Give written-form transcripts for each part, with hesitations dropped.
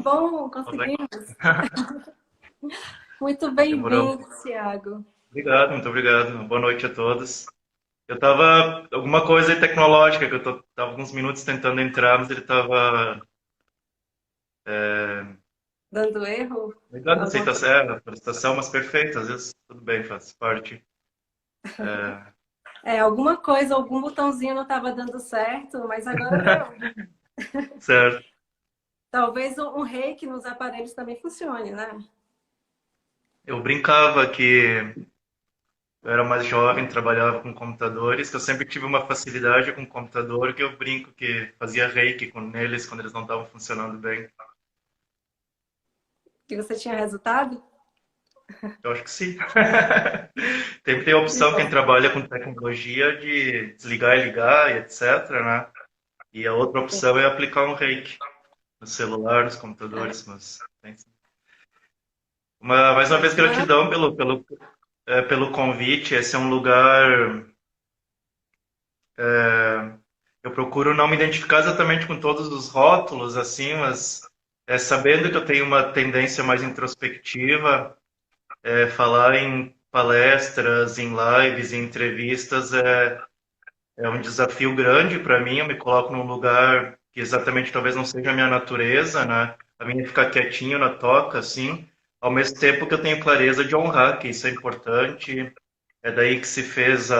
Bom, Tudo bem? conseguimos. Muito Demorou. bem-vindo, Tiago. Obrigado, muito obrigado. Boa noite a todos. Eu tava alguma coisa aí tecnológica que tava alguns minutos tentando entrar, mas ele tava Dando erro? me dando Alguma aceitação, coisa? a prestação, mas perfeito, às vezes tudo bem, faz parte. É, Alguma coisa, algum botãozinho não estava dando certo, mas agora deu. certo. Talvez um reiki nos aparelhos também funcione, né? Eu brincava que eu era mais jovem, trabalhava com computadores, que eu sempre tive uma facilidade com computador, que eu brinco que fazia reiki com eles quando eles não estavam funcionando bem. Que você tinha resultado? Eu acho que sim. Sempre tem a Que opção, quem bom. trabalha com tecnologia, de desligar e ligar e etc, né? E a outra opção é aplicar um reiki no celular, nos computadores, mas... mais uma vez, Mas, gratidão pelo convite. Esse é um lugar... Eu procuro não me identificar exatamente com todos os rótulos, assim, mas sabendo que eu tenho uma tendência mais introspectiva, falar em palestras, em lives, em entrevistas é um desafio grande para mim. Eu me coloco num lugar que exatamente talvez não seja a minha natureza, né? A minha é ficar quietinho na toca, assim, ao mesmo tempo que eu tenho clareza de honrar, que isso é importante. É daí que se fez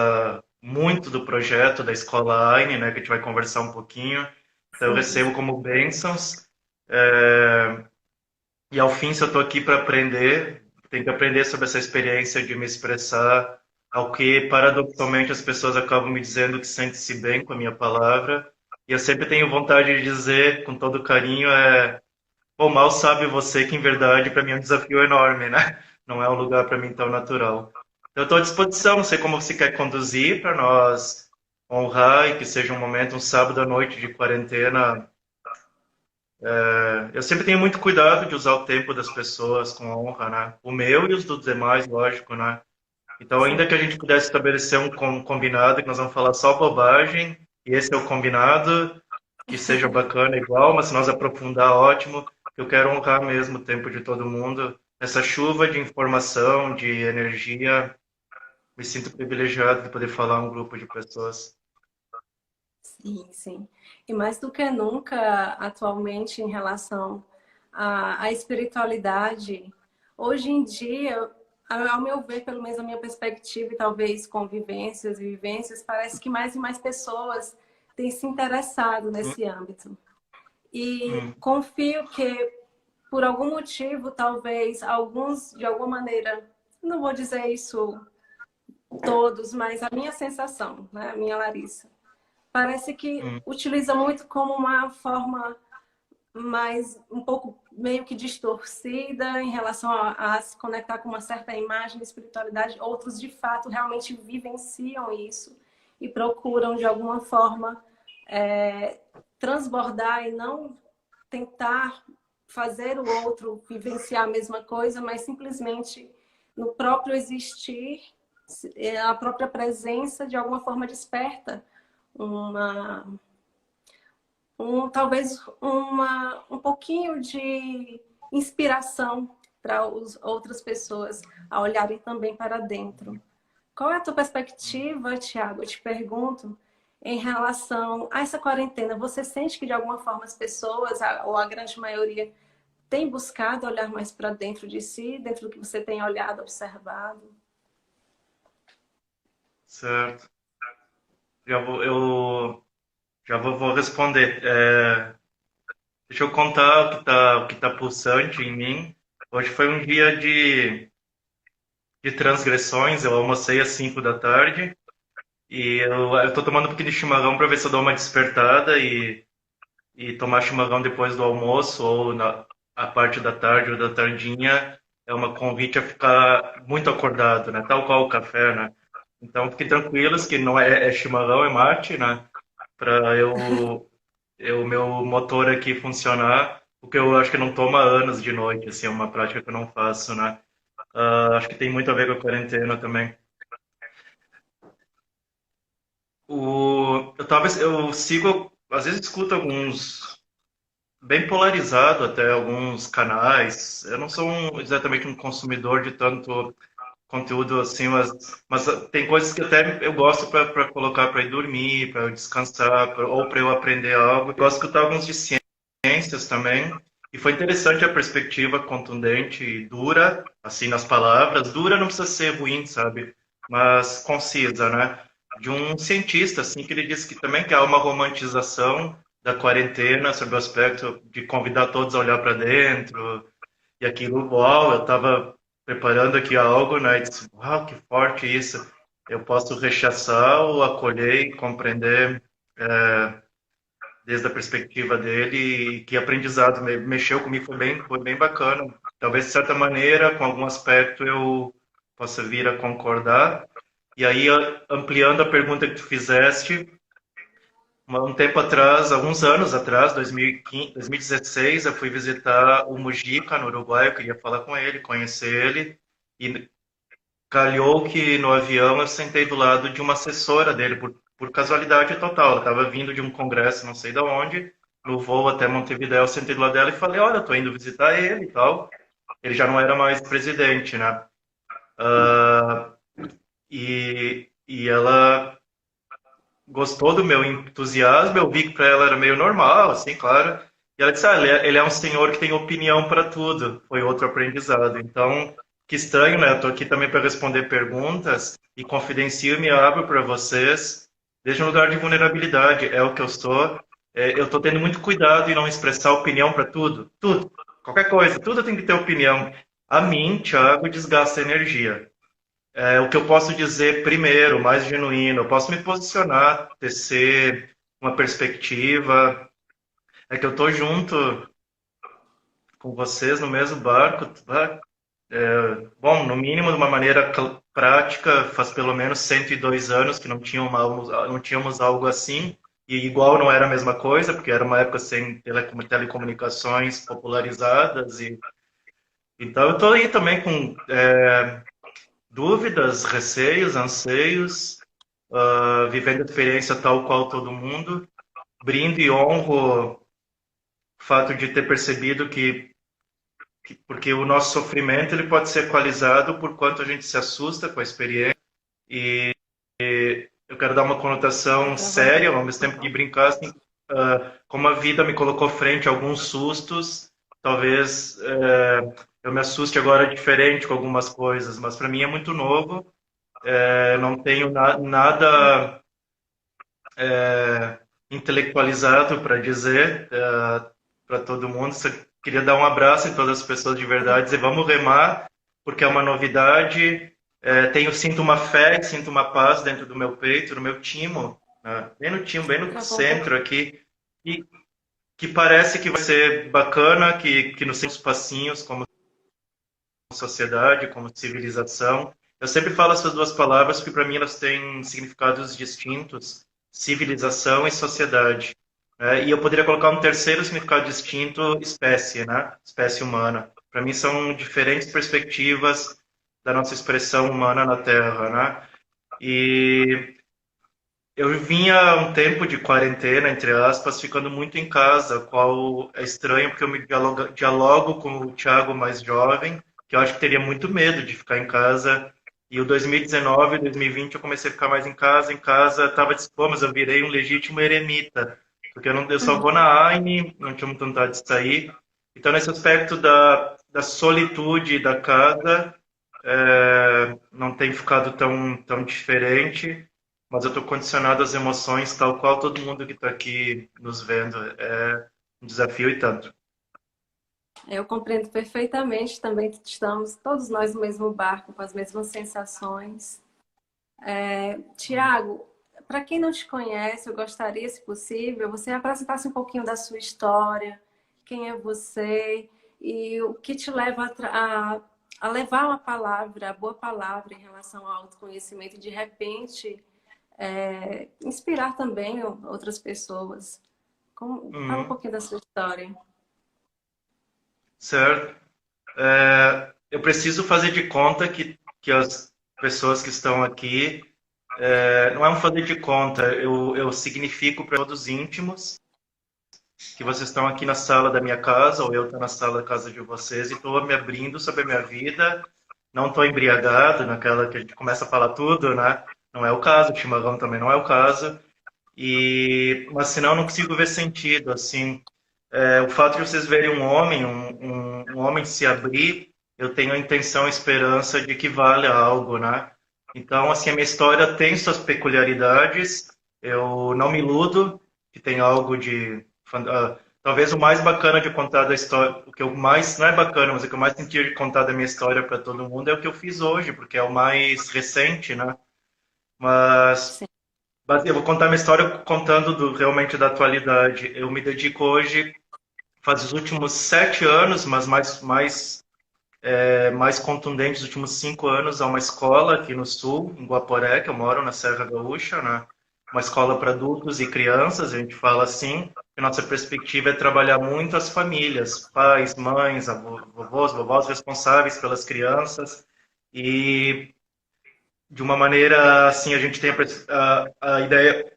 muito do projeto da Escola Aine, né? Que a gente vai conversar um pouquinho. Então, eu sim, recebo como bênçãos. é, e ao fim, se eu estou aqui para aprender, tenho que aprender sobre essa experiência de me expressar, ao que paradoxalmente as pessoas acabam me dizendo que sente-se bem com a minha palavra. E eu sempre tenho vontade de dizer, com todo carinho, bom, mal sabe você que em verdade para mim é um desafio enorme, né? Não é um lugar para mim tão natural. Então, eu estou à disposição, não sei como você quer conduzir para nós honrar e que seja um momento, um sábado à noite de quarentena. Eu sempre tenho muito cuidado de usar o tempo das pessoas com honra, né? O meu e os dos demais, lógico, né? Então, ainda sim. que a gente pudesse estabelecer um combinado, que nós vamos falar só bobagem, e esse é o combinado, que seja bacana igual, mas se nós aprofundar, ótimo. Eu quero honrar mesmo o tempo de todo mundo. Essa chuva de informação, de energia, me sinto privilegiado de poder falar a um grupo de pessoas. Sim, sim. E mais do que nunca, atualmente, em relação à espiritualidade, hoje em dia, ao meu ver, pelo menos a minha perspectiva, e talvez convivências e vivências, parece que mais e mais pessoas têm se interessado Hum, nesse âmbito. E hum, confio que, por algum motivo, talvez alguns, de alguma maneira, não vou dizer isso todos, mas a minha sensação, né, a minha Larissa, parece que hum, utiliza muito como uma forma mais um pouco meio que distorcida em relação a se conectar com uma certa imagem de espiritualidade. Outros de fato realmente vivenciam isso e procuram de alguma forma é, transbordar e não tentar fazer o outro vivenciar a mesma coisa, mas simplesmente no próprio existir, a própria presença de alguma forma desperta uma talvez um pouquinho de inspiração para outras pessoas a olharem também para dentro. Qual é a tua perspectiva, Tiago? Eu te pergunto, em relação a essa quarentena. Você sente que, de alguma forma, as pessoas, ou a grande maioria, tem buscado olhar mais para dentro de si, dentro do que você tem olhado, observado? certo. Eu já vou responder. Deixa eu contar o que tá pulsante em mim. Hoje foi um dia de transgressões. Eu almocei às 5 da tarde e eu tô tomando um pouquinho de chimarrão para ver se eu dou uma despertada e tomar chimarrão depois do almoço ou a parte da tarde ou da tardinha é uma convite a ficar muito acordado, né? Tal qual o café, né? Então fiquem tranquilos que não é chimarrão, é mate, né? Para o meu motor aqui funcionar, porque eu acho que não toma anos de noite, assim, é uma prática que eu não faço, né? Acho que tem muito a ver com a quarentena também. Eu sigo, às vezes escuto bem polarizado até alguns canais. Eu não sou exatamente um consumidor de tanto conteúdo assim, mas tem coisas que até eu gosto para colocar para ir dormir, para eu descansar, ou para eu aprender algo. Eu gosto de escutar alguns de ciências também. E foi interessante a perspectiva contundente e dura, assim, nas palavras. Dura não precisa ser ruim, sabe? Mas concisa, né? De um cientista, assim, que ele disse que também que há uma romantização da quarentena sobre o aspecto de convidar todos a olhar para dentro, e aquilo, uau, eu estava preparando aqui algo, né? E disse, uau, que forte isso. Eu posso rechaçar ou acolher e compreender desde a perspectiva dele e que aprendizado mexeu comigo, foi bem bacana. Talvez, de certa maneira, com algum aspecto eu possa vir a concordar. E aí, ampliando a pergunta que tu fizeste, um tempo atrás, alguns anos atrás, 2015, 2016, eu fui visitar o Mujica, no Uruguai, eu queria falar com ele, conhecer ele, e calhou que no avião eu sentei do lado de uma assessora dele, por casualidade total, ela estava vindo de um congresso, não sei de onde, no voo até Montevidéu, eu sentei do lado dela e falei, olha, estou indo visitar ele e tal, ele já não era mais presidente, né? E ela gostou do meu entusiasmo, eu vi que para ela era meio normal, assim, claro. E ela disse: ah, ele é um senhor que tem opinião para tudo. Foi outro aprendizado. Então, que estranho, né? Eu tô aqui também para responder perguntas e confidencio e me abro para vocês. Desde um lugar de vulnerabilidade, é o que eu sou. É, eu estou tendo muito cuidado em não expressar opinião para tudo. Tudo. Qualquer coisa. Tudo tem que ter opinião. A mim, Thiago, desgasta energia. É, o que eu posso dizer primeiro, mais genuíno, eu posso me posicionar, tecer uma perspectiva, é que eu estou junto com vocês no mesmo barco, bom, no mínimo de uma maneira prática, faz pelo menos 102 anos que não tínhamos algo assim, e igual não era a mesma coisa, porque era uma época sem telecomunicações popularizadas, e então eu estou aí também com dúvidas, receios, anseios, vivendo a experiência tal qual todo mundo. Brindo e honro o fato de ter percebido porque o nosso sofrimento ele pode ser equalizado por quanto a gente se assusta com a experiência. E eu quero dar uma conotação séria, ao mesmo tempo que brincar, assim, como a vida me colocou frente a alguns sustos, talvez eu me assuste agora diferente com algumas coisas, mas para mim é muito novo, não tenho nada intelectualizado para dizer para todo mundo. Só queria dar um abraço em todas as pessoas de verdade, dizer vamos remar, porque é uma novidade. Sinto uma fé, sinto uma paz dentro do meu peito, no meu timo, né? Bem no timo, bem no centro aqui, e que parece que vai ser bacana, que nos seus passinhos como sociedade, como civilização. Eu sempre falo essas duas palavras porque para mim elas têm significados distintos, civilização e sociedade. E eu poderia colocar um terceiro significado distinto, espécie, né? Espécie humana. Para mim são diferentes perspectivas da nossa expressão humana na Terra, né? E eu vinha um tempo de quarentena, entre aspas, ficando muito em casa, qual é estranho porque eu me dialogo com o Thiago mais jovem, que eu acho que teria muito medo de ficar em casa. E o 2019, 2020 eu comecei a ficar mais em casa, estava disposto, mas eu virei um legítimo eremita, porque eu só vou na AINE, não tinha muita vontade de sair. Então, nesse aspecto da solitude da casa, não tem ficado tão diferente, mas eu estou condicionado às emoções, tal qual todo mundo que está aqui nos vendo. É um desafio e tanto. Eu compreendo perfeitamente, também estamos todos nós no mesmo barco, com as mesmas sensações. Tiago, para quem não te conhece, eu gostaria, se possível, você apresentasse um pouquinho da sua história, quem é você e o que te leva a levar uma palavra, a boa palavra em relação ao autoconhecimento e, de repente, inspirar também outras pessoas. Fala um pouquinho da sua história. Certo. Eu preciso fazer de conta que as pessoas que estão aqui, não é um fazer de conta, eu significo para todos íntimos, que vocês estão aqui na sala da minha casa, ou eu estou na sala da casa de vocês, e estou me abrindo sobre a minha vida. Não estou embriagado, naquela que a gente começa a falar tudo, né? Não é o caso, o chimarrão também não é o caso. Mas senão eu não consigo ver sentido, assim. O fato de vocês verem um homem, um homem se abrir, eu tenho a intenção, a esperança de que valha algo, né? Então, assim, a minha história tem suas peculiaridades, eu não me iludo que tem algo de... talvez o mais bacana de contar da história, o que eu mais, não é bacana, mas o que eu mais senti de contar da minha história para todo mundo é o que eu fiz hoje, porque é o mais recente, né? Mas Sim. eu vou contar minha história contando realmente da atualidade. Eu me dedico hoje, faz os últimos 7 anos, mas mais contundentes, os últimos 5 anos, a uma escola aqui no sul, em Guaporé, que eu moro na Serra Gaúcha, né? Uma escola para adultos e crianças, a gente fala assim. A nossa perspectiva é trabalhar muito as famílias, pais, mães, avós, vovós responsáveis pelas crianças. E de uma maneira assim, a gente tem a ideia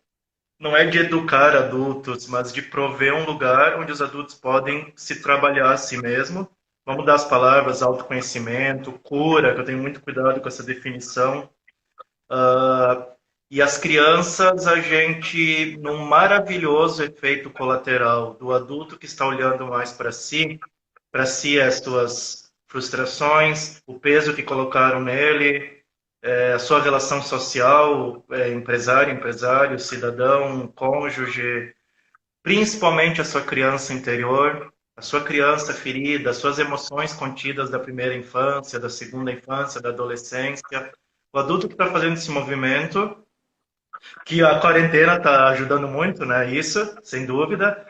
não é de educar adultos, mas de prover um lugar onde os adultos podem se trabalhar a si mesmo. Vamos dar as palavras autoconhecimento, cura, que eu tenho muito cuidado com essa definição. E as crianças, a gente, num maravilhoso efeito colateral do adulto que está olhando mais para si as suas frustrações, o peso que colocaram nele, a sua relação social, empresário, cidadão, cônjuge, principalmente a sua criança interior, a sua criança ferida, as suas emoções contidas da primeira infância, da segunda infância, da adolescência. O adulto que está fazendo esse movimento, que a quarentena está ajudando muito, né? Isso, sem dúvida.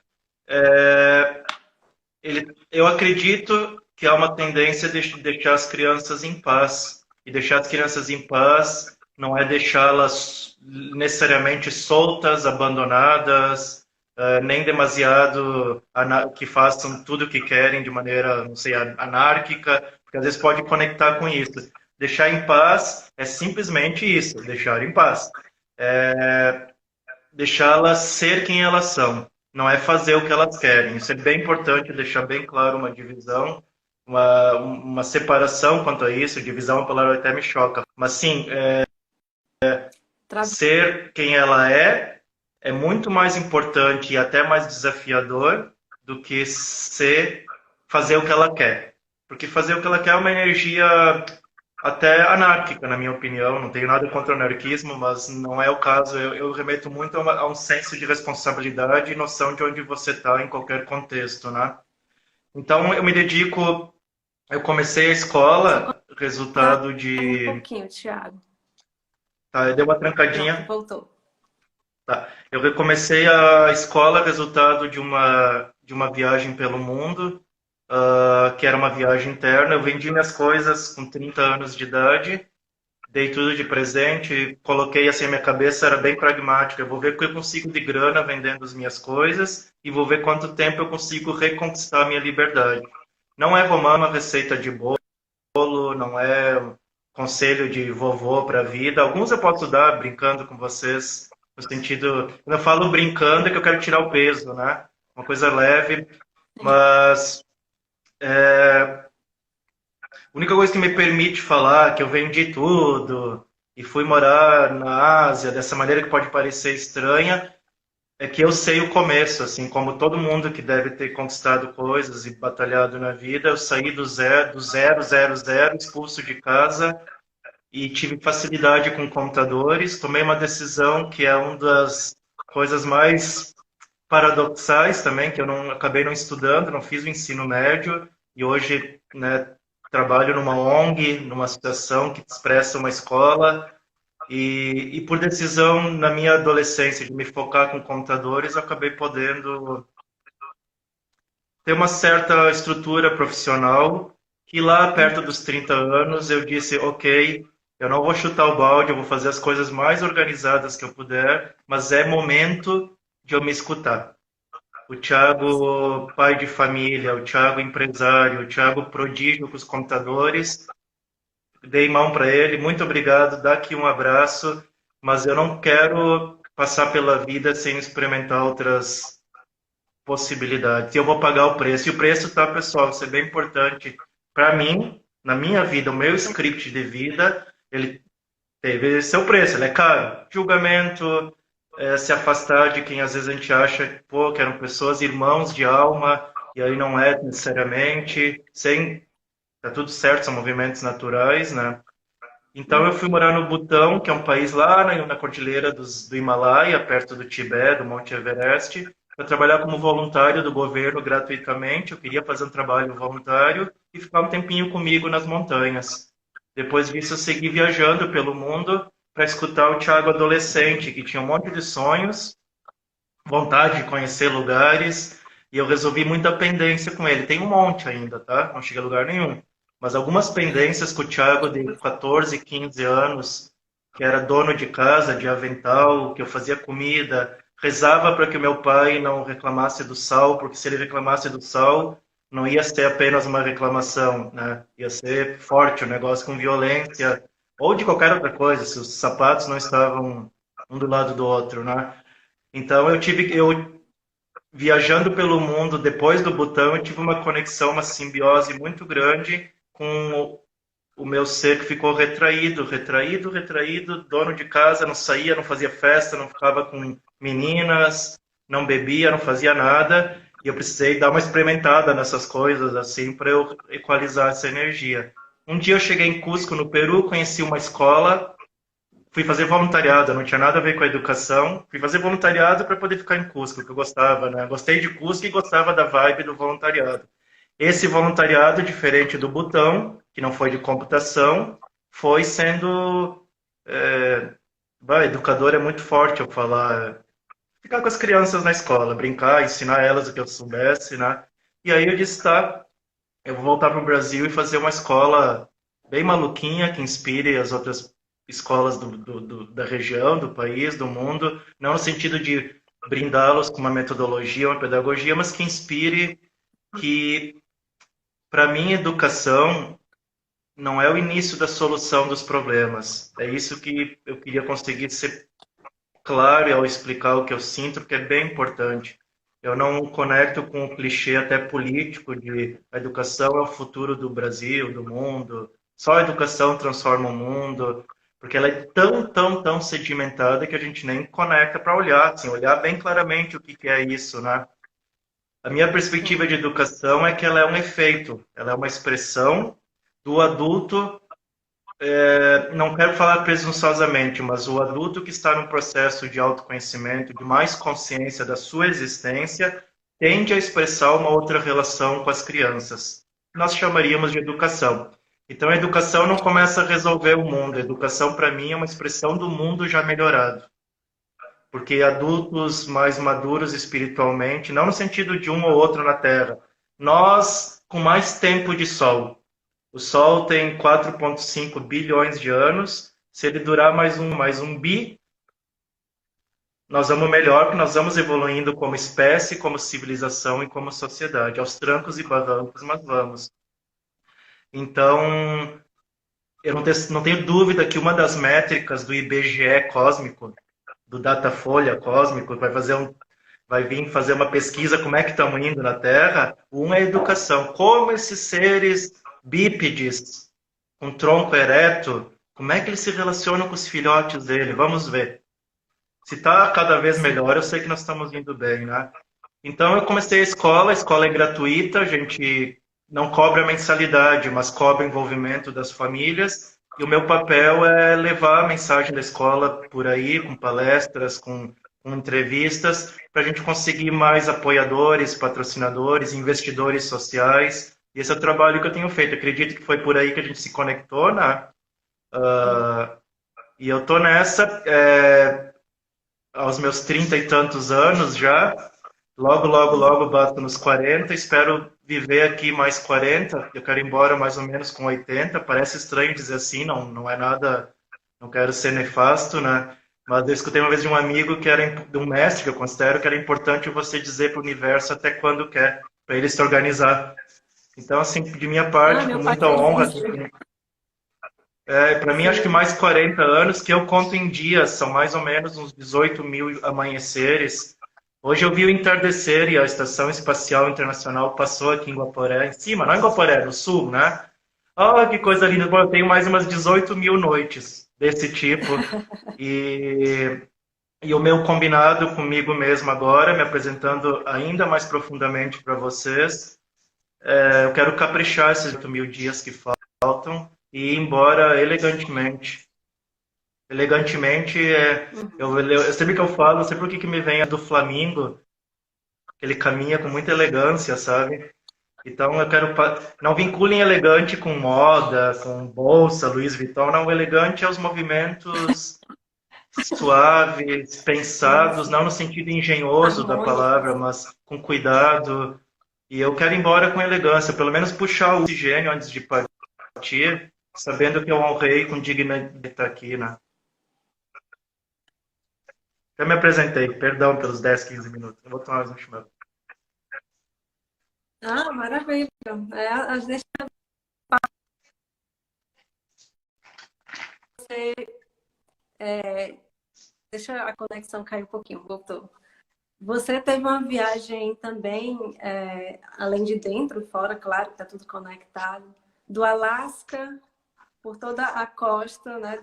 Eu acredito que há uma tendência de deixar as crianças em paz. E deixar as crianças em paz não é deixá-las necessariamente soltas, abandonadas, nem demasiado que façam tudo o que querem de maneira, não sei, anárquica, porque às vezes pode conectar com isso. Deixar em paz é simplesmente isso, deixar em paz. Deixá-las ser quem elas são, não é fazer o que elas querem. Isso é bem importante, deixar bem claro uma divisão, uma separação quanto a isso. Divisão é uma palavra que até me choca. Mas sim, ser quem ela é muito mais importante e até mais desafiador do que fazer o que ela quer. Porque fazer o que ela quer é uma energia até anárquica, na minha opinião. Não tenho nada contra o anarquismo, mas não é o caso. Eu remeto muito a um senso de responsabilidade e noção de onde você está em qualquer contexto, né? Então, eu me dedico... Eu comecei a escola, resultado Um de... pouquinho, Thiago. Tá, deu uma Pronto, trancadinha. voltou. Tá. Eu recomecei a escola, resultado de uma viagem pelo mundo, que era uma viagem interna. Eu vendi minhas coisas com 30 anos de idade, dei tudo de presente, coloquei assim, a minha cabeça era bem pragmática. Eu vou ver o que eu consigo de grana vendendo as minhas coisas e vou ver quanto tempo eu consigo reconquistar a minha liberdade. Não é romano a receita de bolo, não é um conselho de vovô para a vida. Alguns eu posso dar brincando com vocês, no sentido, quando eu falo brincando é que eu quero tirar o peso, né? Uma coisa leve, mas a única coisa que me permite falar que eu vendi tudo e fui morar na Ásia dessa maneira que pode parecer estranha é que eu sei o começo, assim, como todo mundo que deve ter conquistado coisas e batalhado na vida, eu saí do zero, zero, zero, expulso de casa e tive facilidade com computadores. Tomei uma decisão que é uma das coisas mais paradoxais também, que eu não acabei não estudando, não fiz o ensino médio e hoje, né, trabalho numa ONG, numa associação que expressa uma escola e por decisão na minha adolescência de me focar com computadores, eu acabei podendo ter uma certa estrutura profissional que lá perto dos 30 anos eu disse, ok, eu não vou chutar o balde, eu vou fazer as coisas mais organizadas que eu puder, mas é momento de eu me escutar. O Thiago, pai de família, o Thiago, empresário, o Thiago, prodígio com os computadores, dei mão para ele, muito obrigado, dá aqui um abraço, mas eu não quero passar pela vida sem experimentar outras possibilidades. E eu vou pagar o preço. E o preço, tá, pessoal, isso é bem importante. Para mim, na minha vida, o meu script de vida, ele teve seu preço, ele é caro. Julgamento, se afastar de quem às vezes a gente acha, pô, que eram pessoas, irmãos de alma, e aí não é necessariamente, sem, tá tudo certo, são movimentos naturais, né? Então eu fui morar no Butão, que é um país lá na cordilheira do Himalaia, perto do Tibete, do Monte Everest, para trabalhar como voluntário do governo gratuitamente. Eu queria fazer um trabalho voluntário e ficar um tempinho comigo nas montanhas. Depois disso, eu segui viajando pelo mundo para escutar o Thiago adolescente, que tinha um monte de sonhos, vontade de conhecer lugares, e eu resolvi muita pendência com ele. Tem um monte ainda, tá? Não chega a lugar nenhum. Mas algumas pendências com o Thiago de 14, 15 anos, que era dono de casa, de avental, que eu fazia comida, rezava para que o meu pai não reclamasse do sal, porque se ele reclamasse do sal, não ia ser apenas uma reclamação, né? Ia ser forte o negócio com violência, ou de qualquer outra coisa, se os sapatos não estavam um do lado do outro, né? Então eu viajando pelo mundo depois do Butão, eu tive uma conexão, uma simbiose muito grande com o meu ser que ficou retraído, retraído, retraído, dono de casa, não saía, não fazia festa, não ficava com meninas, não bebia, não fazia nada, e eu precisei dar uma experimentada nessas coisas assim para eu equalizar essa energia. Um dia eu cheguei em Cusco, no Peru, conheci uma escola, fui fazer voluntariado, não tinha nada a ver com a educação. Fui fazer voluntariado para poder ficar em Cusco, que eu gostava, né? Gostei de Cusco e gostava da vibe do voluntariado. Esse voluntariado, diferente do Butão, que não foi de computação, foi sendo. Educador é muito forte eu falar. Ficar com as crianças na escola, brincar, ensinar elas o que eu soubesse, né? E aí eu disse, tá, eu vou voltar para o Brasil e fazer uma escola bem maluquinha que inspire as outras escolas da região, do país, do mundo, não no sentido de brindá-los com uma metodologia, uma pedagogia, mas que inspire que, para mim, educação não é o início da solução dos problemas. É isso que eu queria conseguir ser claro ao explicar o que eu sinto, porque é bem importante. Eu não conecto com o clichê até político de a educação é o futuro do Brasil, do mundo, só a educação transforma o mundo, porque ela é tão, tão, tão sedimentada que a gente nem conecta para olhar, assim, olhar bem claramente o que é isso, né? A minha perspectiva de educação é que ela é um efeito, ela é uma expressão do adulto, não quero falar presunçosamente, mas o adulto que está num processo de autoconhecimento, de mais consciência da sua existência, tende a expressar uma outra relação com as crianças. Nós chamaríamos de educação. Então, a educação não começa a resolver o mundo. A educação, para mim, é uma expressão do mundo já melhorado. Porque adultos mais maduros espiritualmente, não no sentido de um ou outro na Terra, nós com mais tempo de sol. O Sol tem 4,5 bilhões de anos. Se ele durar mais um bi, nós vamos melhor, porque nós vamos evoluindo como espécie, como civilização e como sociedade. Aos trancos e barrancos, mas vamos. Então, eu não tenho dúvida que uma das métricas do IBGE cósmico, do Datafolha cósmico, vai vir fazer uma pesquisa como é que estamos indo na Terra, é a educação. Como esses seres bípedes, com tronco ereto, como é que eles se relacionam com os filhotes dele? Vamos ver. Se está cada vez melhor, eu sei que nós estamos indo bem, né? Então, eu comecei a escola é gratuita, a gente não cobra mensalidade, mas cobra envolvimento das famílias, e o meu papel é levar a mensagem da escola por aí, com palestras, com entrevistas, para a gente conseguir mais apoiadores, patrocinadores, investidores sociais. E esse é o trabalho que eu tenho feito. Acredito que foi por aí que a gente se conectou, né? E eu tô nessa, aos meus 30 e tantos anos já. Logo, logo, logo bato nos 40. Espero viver aqui mais 40. Eu quero ir embora mais ou menos com 80. Parece estranho dizer assim, não é nada, não quero ser nefasto, né? Mas eu escutei uma vez de um amigo de um mestre que eu considero que era importante você dizer para o universo até quando quer, para ele se organizar. Então, assim, de minha parte, com muita honra. Para mim, acho que mais 40 anos, que eu conto em dias, são mais ou menos uns 18 mil amanheceres. Hoje eu vi o entardecer e a Estação Espacial Internacional passou aqui em Guaporé, em cima, não em Guaporé, no sul, né? Ah, que coisa linda. Bom, eu tenho mais umas 18 mil noites desse tipo. E, e o meu combinado comigo mesmo agora, me apresentando ainda mais profundamente para vocês, eu quero caprichar esses 8 mil dias que faltam e ir embora elegantemente. Elegantemente, sempre que eu falo, sempre o que me vem é do Flamingo, ele caminha com muita elegância, sabe? Então eu quero. Não vinculem elegante com moda, com bolsa, Louis Vuitton. Não, o elegante é os movimentos suaves, Sim, pensados, não sim. no sentido engenhoso da palavra, Harmônicos. mas com cuidado. E eu quero ir embora com elegância, pelo menos puxar o oxigênio antes de partir, sabendo que eu honrei com dignidade de estar aqui, né? Eu me apresentei, perdão pelos 10, 15 minutos. Eu vou tomar mais um chimarrão. Ah, maravilha. Deixa você, deixa a conexão cair um pouquinho, voltou. Você teve uma viagem também, além de dentro, fora, claro, que está tudo conectado, do Alasca por toda a costa, né?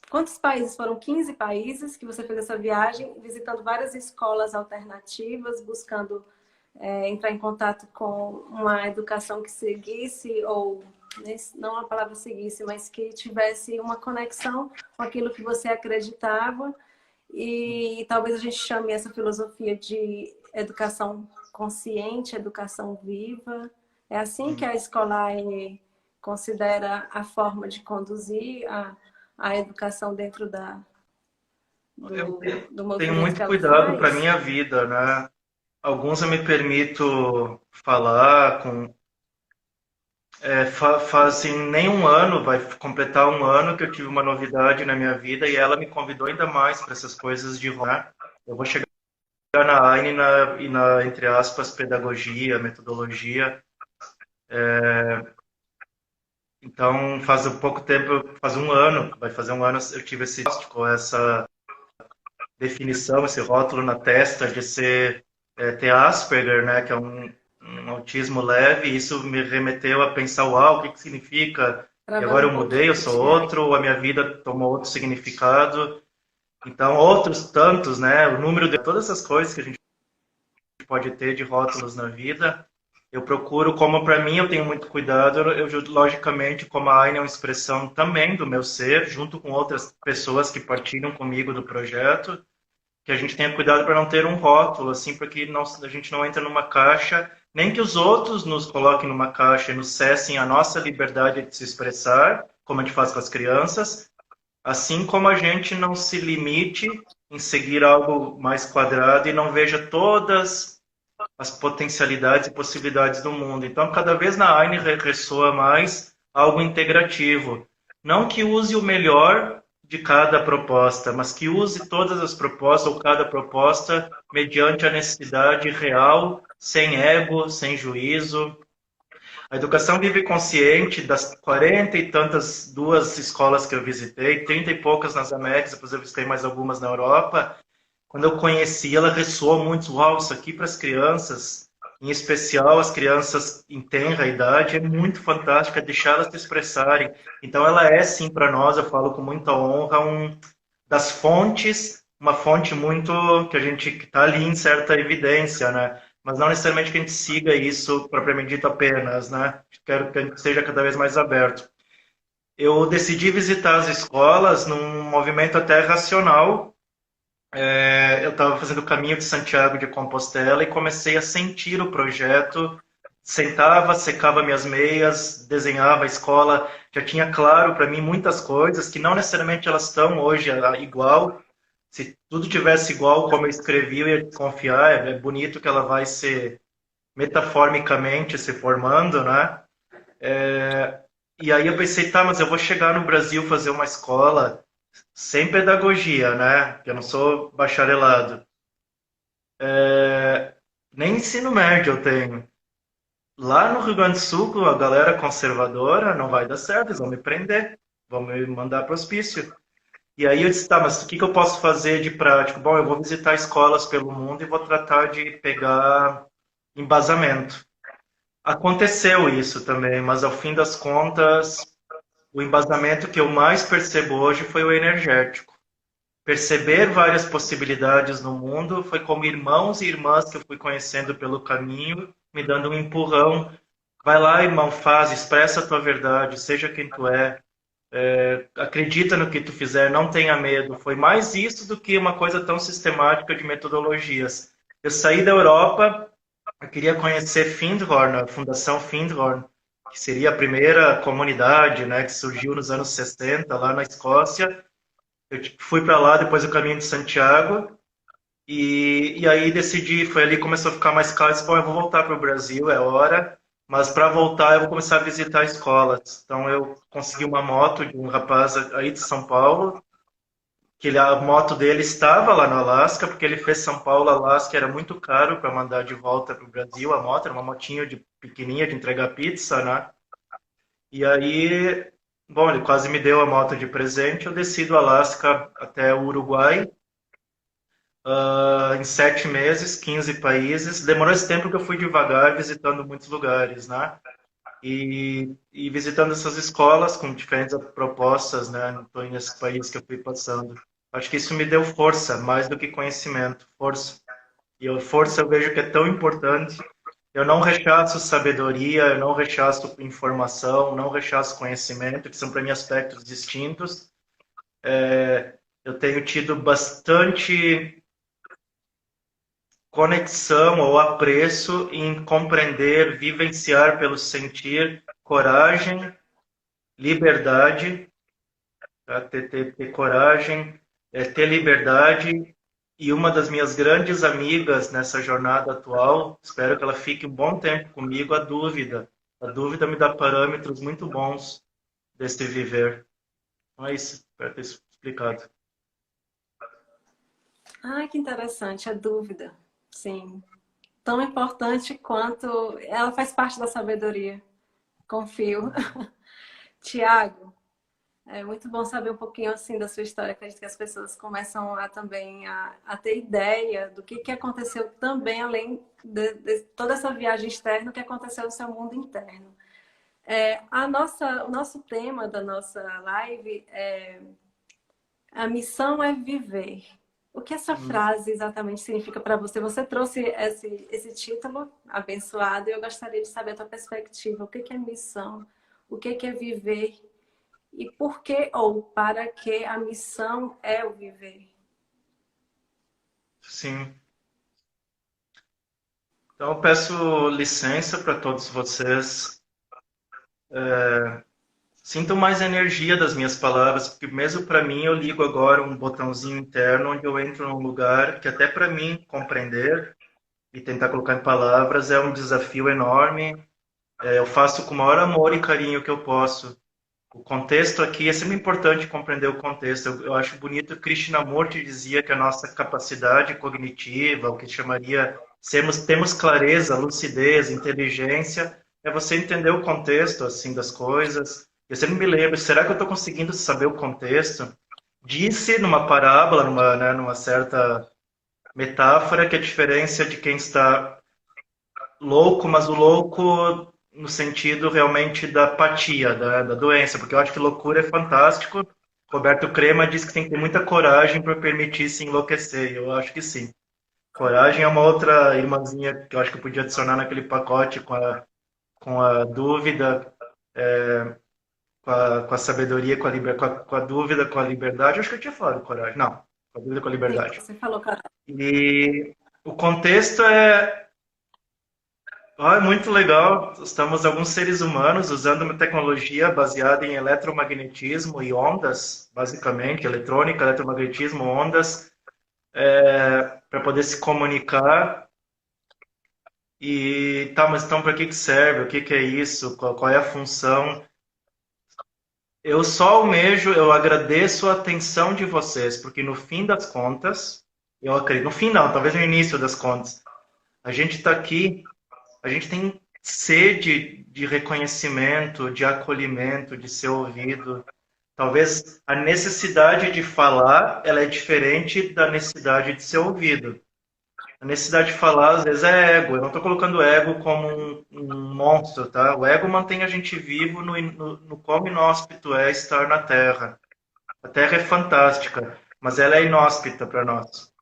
Quantos países? Foram 15 países que você fez essa viagem, visitando várias escolas alternativas, buscando entrar em contato com uma educação que seguisse, ou não a palavra seguisse, mas que tivesse uma conexão com aquilo que você acreditava. E talvez a gente chame essa filosofia de educação consciente, educação viva. É assim que a Scholine considera a forma de conduzir a educação dentro Eu do tenho movimento que muito ela cuidado para faz. minha vida, né? Alguns eu me permito falar com. Fazem nem um ano, vai completar um ano que eu tive uma novidade na minha vida e ela me convidou ainda mais para essas coisas de rolar. Eu vou chegar na AINE entre aspas, pedagogia, metodologia. Então, faz um pouco tempo, faz um ano, vai fazer um ano, eu tive esse diagnóstico, essa definição, esse rótulo na testa de ter Asperger, né, que é um autismo leve, e isso me remeteu a pensar, uau, o que significa? E agora Travando um eu mudei, eu pouquinho, sou Tiago. outro, ou a minha vida tomou outro significado. Então, outros tantos, né, o número de todas essas coisas que a gente pode ter de rótulos na vida, eu procuro, como para mim eu tenho muito cuidado, logicamente, como a AINE é uma expressão também do meu ser, junto com outras pessoas que partilham comigo do projeto, que a gente tenha cuidado para não ter um rótulo, assim, para que a gente não entre numa caixa, nem que os outros nos coloquem numa caixa e nos cessem a nossa liberdade de se expressar, como a gente faz com as crianças, assim como a gente não se limite em seguir algo mais quadrado e não veja todas as potencialidades e possibilidades do mundo. Então, cada vez na AINE ressoa mais algo integrativo. Não que use o melhor de cada proposta, mas que use todas as propostas ou cada proposta mediante a necessidade real, sem ego, sem juízo. A educação vive consciente das 40 e tantas duas escolas que eu visitei, 30 e poucas nas Américas, depois eu visitei mais algumas na Europa, quando eu conheci, ela ressoou muito. Uau, isso aqui para as crianças, em especial as crianças em tenra idade, é muito fantástico, é deixá-las se expressarem. Então, ela é, sim, para nós, eu falo com muita honra, das fontes, uma fonte muito que a gente está ali em certa evidência, né? Mas não necessariamente que a gente siga isso propriamente dito apenas, né? Quero que a gente seja cada vez mais aberto. Eu decidi visitar as escolas num movimento até racional, eu estava fazendo o caminho de Santiago de Compostela e comecei a sentir o projeto. Sentava, secava minhas meias, desenhava a escola, já tinha claro para mim muitas coisas que não necessariamente elas estão hoje igual. Se tudo tivesse igual como eu escrevi, eu ia confiar. É bonito que ela vai se metaformicamente se formando, né? E aí eu pensei, tá, mas eu vou chegar no Brasil fazer uma escola sem pedagogia, né? Porque eu não sou bacharelado. Nem ensino médio eu tenho. Lá no Rio Grande do Sul, a galera conservadora não vai dar certo, eles vão me prender, vão me mandar para o hospício. E aí eu disse, tá, mas o que que eu posso fazer de prático? Bom, eu vou visitar escolas pelo mundo e vou tratar de pegar embasamento. Aconteceu isso também, mas ao fim das contas, o embasamento que eu mais percebo hoje foi o energético. Perceber várias possibilidades no mundo foi como irmãos e irmãs que eu fui conhecendo pelo caminho, me dando um empurrão. Vai lá, irmão, faz, expressa a tua verdade, seja quem tu é, acredita no que tu fizer, não tenha medo. Foi mais isso do que uma coisa tão sistemática de metodologias. Eu saí da Europa, eu queria conhecer Findhorn, a Fundação Findhorn, que seria a primeira comunidade, né, que surgiu nos anos 60 lá na Escócia. Eu fui para lá depois do Caminho de Santiago e aí decidi, foi ali que começou a ficar mais claro, disse, bom, eu vou voltar para o Brasil, é hora, mas para voltar eu vou começar a visitar escolas. Então eu consegui uma moto de um rapaz aí de São Paulo, a moto dele estava lá no Alasca, porque ele fez São Paulo, Alasca, era muito caro para mandar de volta para o Brasil a moto, era uma motinha de pequenininha de entregar pizza, né? E aí, bom, ele quase me deu a moto de presente, eu desci do Alasca até o Uruguai, em 7 meses, 15 países. Demorou esse tempo que eu fui devagar, visitando muitos lugares, né? E visitando essas escolas com diferentes propostas, né? Em nesse país que eu fui passando. Acho que isso me deu força, mais do que conhecimento, força. E força eu vejo que é tão importante. Eu não rechaço sabedoria, eu não rechaço informação, não rechaço conhecimento, que são para mim aspectos distintos. Eu tenho tido bastante conexão ou apreço em compreender, vivenciar pelo sentir, coragem, liberdade, tá? Ter coragem, ter liberdade. E uma das minhas grandes amigas nessa jornada atual, espero que ela fique um bom tempo comigo, a dúvida. A dúvida me dá parâmetros muito bons desse viver. Então é isso, espero ter explicado. Ah, que interessante, a dúvida. Sim, tão importante quanto ela faz parte da sabedoria. Confio. Tiago, é muito bom saber um pouquinho assim da sua história. Acredito que as pessoas começam a também a ter ideia do que aconteceu também, além de toda essa viagem externa, o que aconteceu no seu mundo interno. O nosso tema da nossa live é a missão é viver. O que essa Hum, frase exatamente significa para você? Você trouxe esse título abençoado e eu gostaria de saber a tua perspectiva. O que é missão? O que é viver? E por que ou para que a missão é o viver? sim. Então eu peço licença para todos vocês. Sinto mais energia das minhas palavras, porque mesmo para mim eu ligo agora um botãozinho interno onde eu entro num lugar que até para mim compreender e tentar colocar em palavras é um desafio enorme. Eu faço com o maior amor e carinho que eu posso. O contexto aqui é sempre importante compreender o contexto. Eu acho bonito, Krishnamurti dizia que a nossa capacidade cognitiva, o que chamaria, temos clareza, lucidez, inteligência, é você entender o contexto assim das coisas. Eu sempre me lembro, será que eu estou conseguindo saber o contexto? Disse numa parábola, numa certa metáfora, que a diferença de quem está louco, mas o louco no sentido realmente da apatia, da doença, porque eu acho que loucura é fantástico. Roberto Crema diz que tem que ter muita coragem para permitir se enlouquecer. Eu acho que sim. Coragem é uma outra irmãzinha que eu acho que eu podia adicionar naquele pacote com a dúvida, com a sabedoria, com a dúvida, com a liberdade. Eu acho que eu tinha falado coragem. Não, com a dúvida, com a Sim, liberdade. você falou, cara. E o contexto é muito legal. Estamos alguns seres humanos usando uma tecnologia baseada em eletromagnetismo e ondas, basicamente, eletrônica, eletromagnetismo, ondas, para poder se comunicar. E tá, mas então para que serve? O que é isso? Qual é a função? Eu só almejo, eu agradeço a atenção de vocês, porque no fim das contas, eu acredito, no fim não, talvez no início das contas, a gente está aqui. A gente tem sede de reconhecimento, de acolhimento, de ser ouvido. Talvez a necessidade de falar, ela é diferente da necessidade de ser ouvido. A necessidade de falar, às vezes, é ego. Eu não estou colocando o ego como um monstro, tá? O ego mantém a gente vivo no quão inóspito é estar na Terra. A Terra é fantástica, mas ela é inóspita para nós.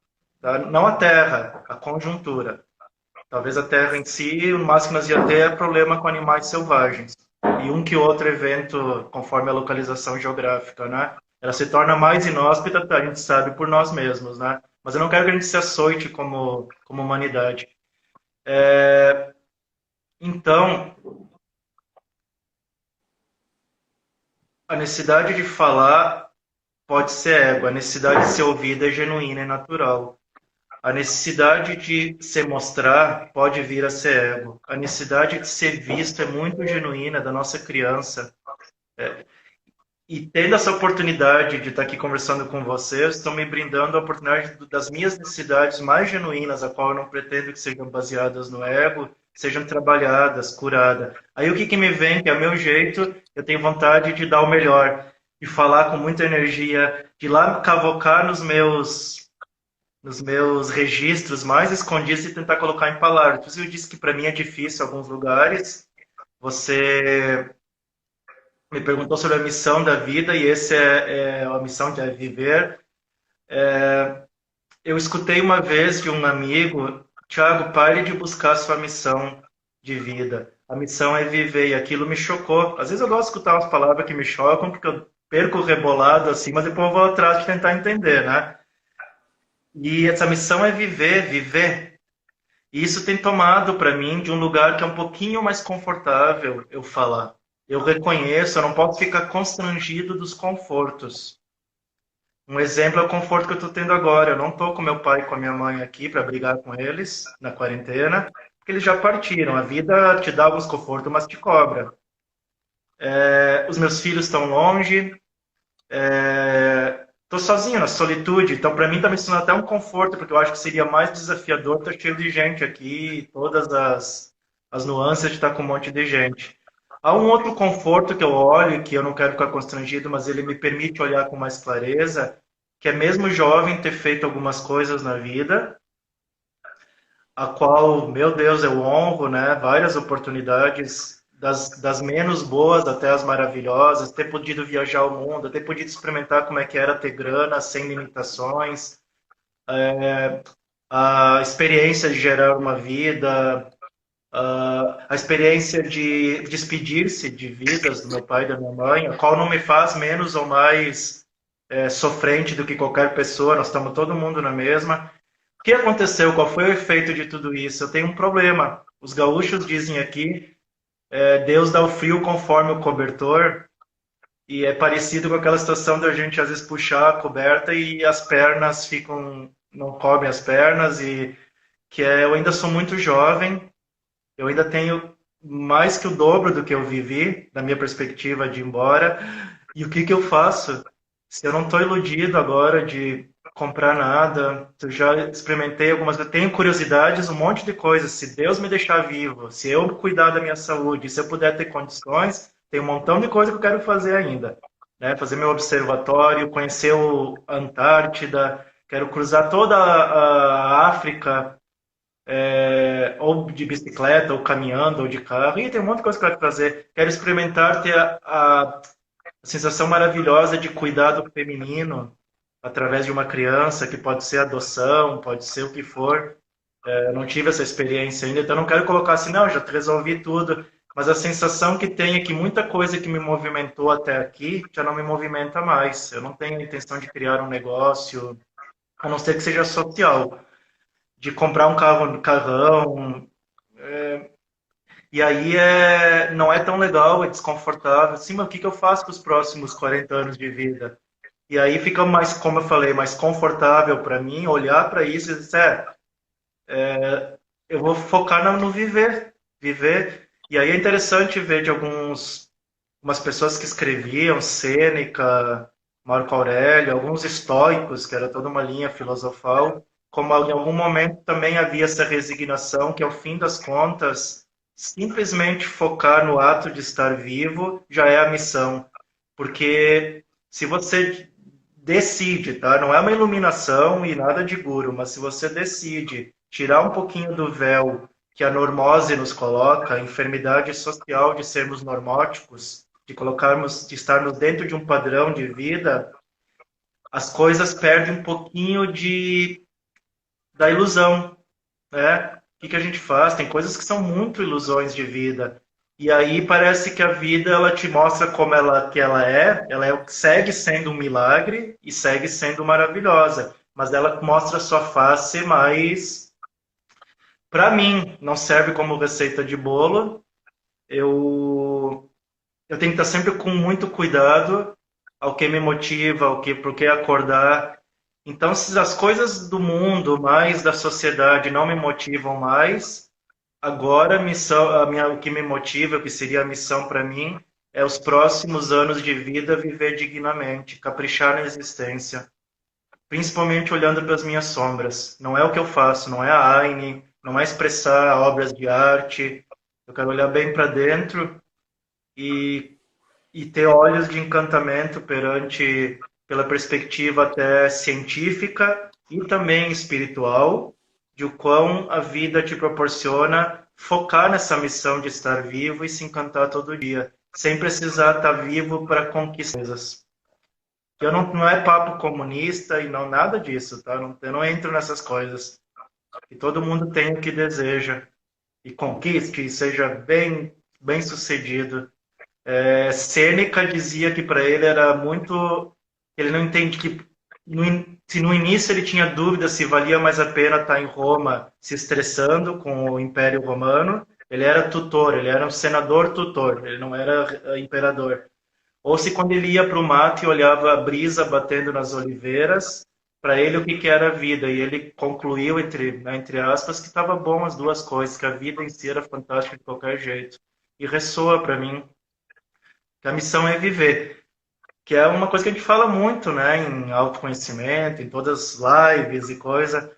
Tá? Não a Terra, a conjuntura. Talvez a Terra em si, o máximo que nós ia ter é problema com animais selvagens. E um que outro evento, conforme a localização geográfica, né? Ela se torna mais inóspita, a gente sabe, por nós mesmos, né? Mas eu não quero que a gente se açoite como humanidade. Então, a necessidade de falar pode ser ego, a necessidade de ser ouvida é genuína e natural. A necessidade de se mostrar pode vir a ser ego. A necessidade de ser visto é muito genuína da nossa criança. E tendo essa oportunidade de estar aqui conversando com vocês, estão me brindando a oportunidade das minhas necessidades mais genuínas, a qual eu não pretendo que sejam baseadas no ego, sejam trabalhadas, curadas. Aí o que me vem, que é o meu jeito, eu tenho vontade de dar o melhor, de falar com muita energia, de ir lá cavocar nos meus registros mais escondidos e tentar colocar em palavras. Por isso eu disse que para mim é difícil em alguns lugares. Você me perguntou sobre a missão da vida e essa é a missão de viver. Eu escutei uma vez de um amigo, Tiago, pare de buscar a sua missão de vida. A missão é viver e aquilo me chocou. Às vezes eu gosto de escutar umas palavras que me chocam porque eu perco o rebolado assim, mas depois eu vou atrás de tentar entender, né? E essa missão é viver, viver. E isso tem tomado para mim de um lugar que é um pouquinho mais confortável eu falar. Eu reconheço, eu não posso ficar constrangido dos confortos. Um exemplo é o conforto que eu estou tendo agora. Eu não estou com meu pai e com a minha mãe aqui para brigar com eles na quarentena, porque eles já partiram. A vida te dá alguns confortos, mas te cobra. Os meus filhos estão longe. Estou sozinho, na solitude. Então, para mim, está me ensinando até um conforto, porque eu acho que seria mais desafiador estar cheio de gente aqui, todas as nuances de estar com um monte de gente. Há um outro conforto que eu olho, que eu não quero ficar constrangido, mas ele me permite olhar com mais clareza, que é mesmo jovem ter feito algumas coisas na vida, a qual, meu Deus, eu honro, né? Várias oportunidades, das menos boas até as maravilhosas, ter podido viajar ao mundo, ter podido experimentar como é que era ter grana sem limitações, a experiência de gerar uma vida, a experiência de despedir-se de vidas do meu pai e da minha mãe, a qual não me faz menos ou mais sofrente do que qualquer pessoa, nós estamos todo mundo na mesma. O que aconteceu? Qual foi o efeito de tudo isso? Eu tenho um problema. Os gaúchos dizem aqui, Deus dá o frio conforme o cobertor, e é parecido com aquela situação da gente às vezes puxar a coberta e as pernas ficam, não cobrem as pernas, e eu ainda sou muito jovem, eu ainda tenho mais que o dobro do que eu vivi, da minha perspectiva de ir embora. E o que eu faço? Se eu não estou iludido agora de comprar nada, eu já experimentei algumas coisas, tenho curiosidades, um monte de coisas. Se Deus me deixar vivo, se eu cuidar da minha saúde, se eu puder ter condições, tem um montão de coisa que eu quero fazer ainda. Né? Fazer meu observatório, conhecer a Antártida, quero cruzar toda a África, ou de bicicleta, ou caminhando, ou de carro, e tem um monte de coisa que eu quero fazer. Quero experimentar ter a sensação maravilhosa de cuidado feminino através de uma criança, que pode ser adoção, pode ser o que for. Eu não tive essa experiência ainda, então não quero colocar assim, não, já resolvi tudo, mas a sensação que tenho é que muita coisa que me movimentou até aqui já não me movimenta mais. Eu não tenho a intenção de criar um negócio, a não ser que seja social, de comprar um carrão, e aí não é tão legal, é desconfortável. Sim, mas o que eu faço com os próximos 40 anos de vida? E aí fica mais, como eu falei, mais confortável para mim olhar para isso e dizer, eu vou focar no viver, viver. E aí é interessante ver de algumas pessoas que escreviam, Sêneca, Marco Aurélio, alguns estoicos, que era toda uma linha filosofal, como em algum momento também havia essa resignação que, ao fim das contas, simplesmente focar no ato de estar vivo já é a missão. Porque se você decide, tá? Não é uma iluminação e nada de guru, mas se você decide tirar um pouquinho do véu que a normose nos coloca, a enfermidade social de sermos normóticos, de estarmos dentro de um padrão de vida, as coisas perdem um pouquinho da ilusão, né? O que a gente faz? Tem coisas que são muito ilusões de vida. E aí parece que a vida ela te mostra como segue sendo um milagre e segue sendo maravilhosa, mas ela mostra a sua face mais, para mim, não serve como receita de bolo. Eu tenho que estar sempre com muito cuidado ao que me motiva, por que acordar. Então, se as coisas do mundo, mais da sociedade, não me motivam mais, agora o que me motiva, o que seria a missão para mim, é os próximos anos de vida viver dignamente, caprichar na existência, principalmente olhando para as minhas sombras. Não é o que eu faço, não é a Aine, não é expressar obras de arte. Eu quero olhar bem para dentro e, e ter olhos de encantamento pela perspectiva até científica e também espiritual, de o quão a vida te proporciona focar nessa missão de estar vivo e se encantar todo dia, sem precisar estar vivo para conquistar coisas. Eu não é papo comunista e não nada disso, tá? Eu não entro nessas coisas. E todo mundo tem o que deseja e conquiste e seja bem sucedido. Sêneca dizia que para ele era muito. Ele não entende que se no início ele tinha dúvida se valia mais a pena estar em Roma se estressando com o Império Romano, ele era tutor, ele era um senador tutor, ele não era imperador. Ou se quando ele ia para o mato e olhava a brisa batendo nas oliveiras, para ele o que era a vida. E ele concluiu, entre aspas, que estava bom as duas coisas, que a vida em si era fantástica de qualquer jeito. E ressoa para mim que a missão é viver, que é uma coisa que a gente fala muito, né, em autoconhecimento, em todas as lives e coisa.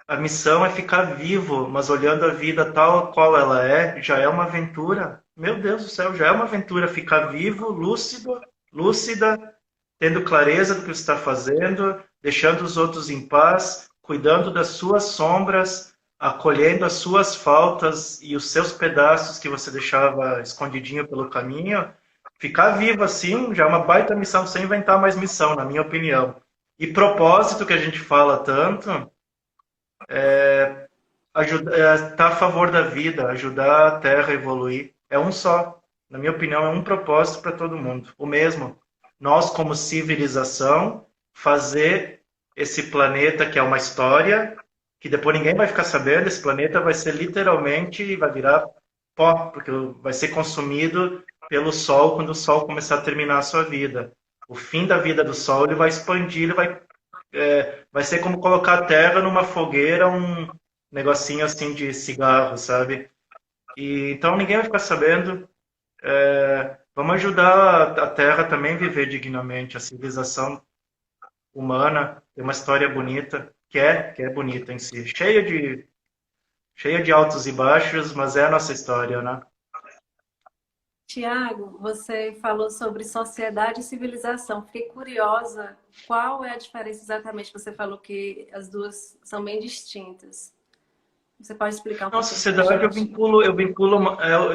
A missão é ficar vivo, mas olhando a vida tal qual ela é, já é uma aventura. Meu Deus do céu, já é uma aventura ficar vivo, lúcida, tendo clareza do que você está fazendo, deixando os outros em paz, cuidando das suas sombras, acolhendo as suas faltas e os seus pedaços que você deixava escondidinho pelo caminho. Ficar vivo assim já é uma baita missão, sem inventar mais missão, na minha opinião. E propósito que a gente fala tanto, estar a favor da vida, ajudar a Terra a evoluir. É um só. Na minha opinião, é um propósito para todo mundo. O mesmo. Nós, como civilização, fazer esse planeta, que é uma história, que depois ninguém vai ficar sabendo, esse planeta vai ser literalmente, vai virar pó, porque vai ser consumido pelo Sol quando o Sol começar a terminar a sua vida. O fim da vida do Sol, ele vai expandir, vai ser como colocar a Terra numa fogueira, um negocinho assim de cigarro, sabe? E então ninguém vai ficar sabendo. Vamos ajudar a Terra também a viver dignamente. A civilização humana tem uma história bonita, que é bonita em si, cheia de altos e baixos, mas é a nossa história, né? Tiago, você falou sobre sociedade e civilização. Fiquei curiosa, qual é a diferença exatamente? Você falou que as duas são bem distintas. Você pode explicar um Na pouquinho pra sociedade gente?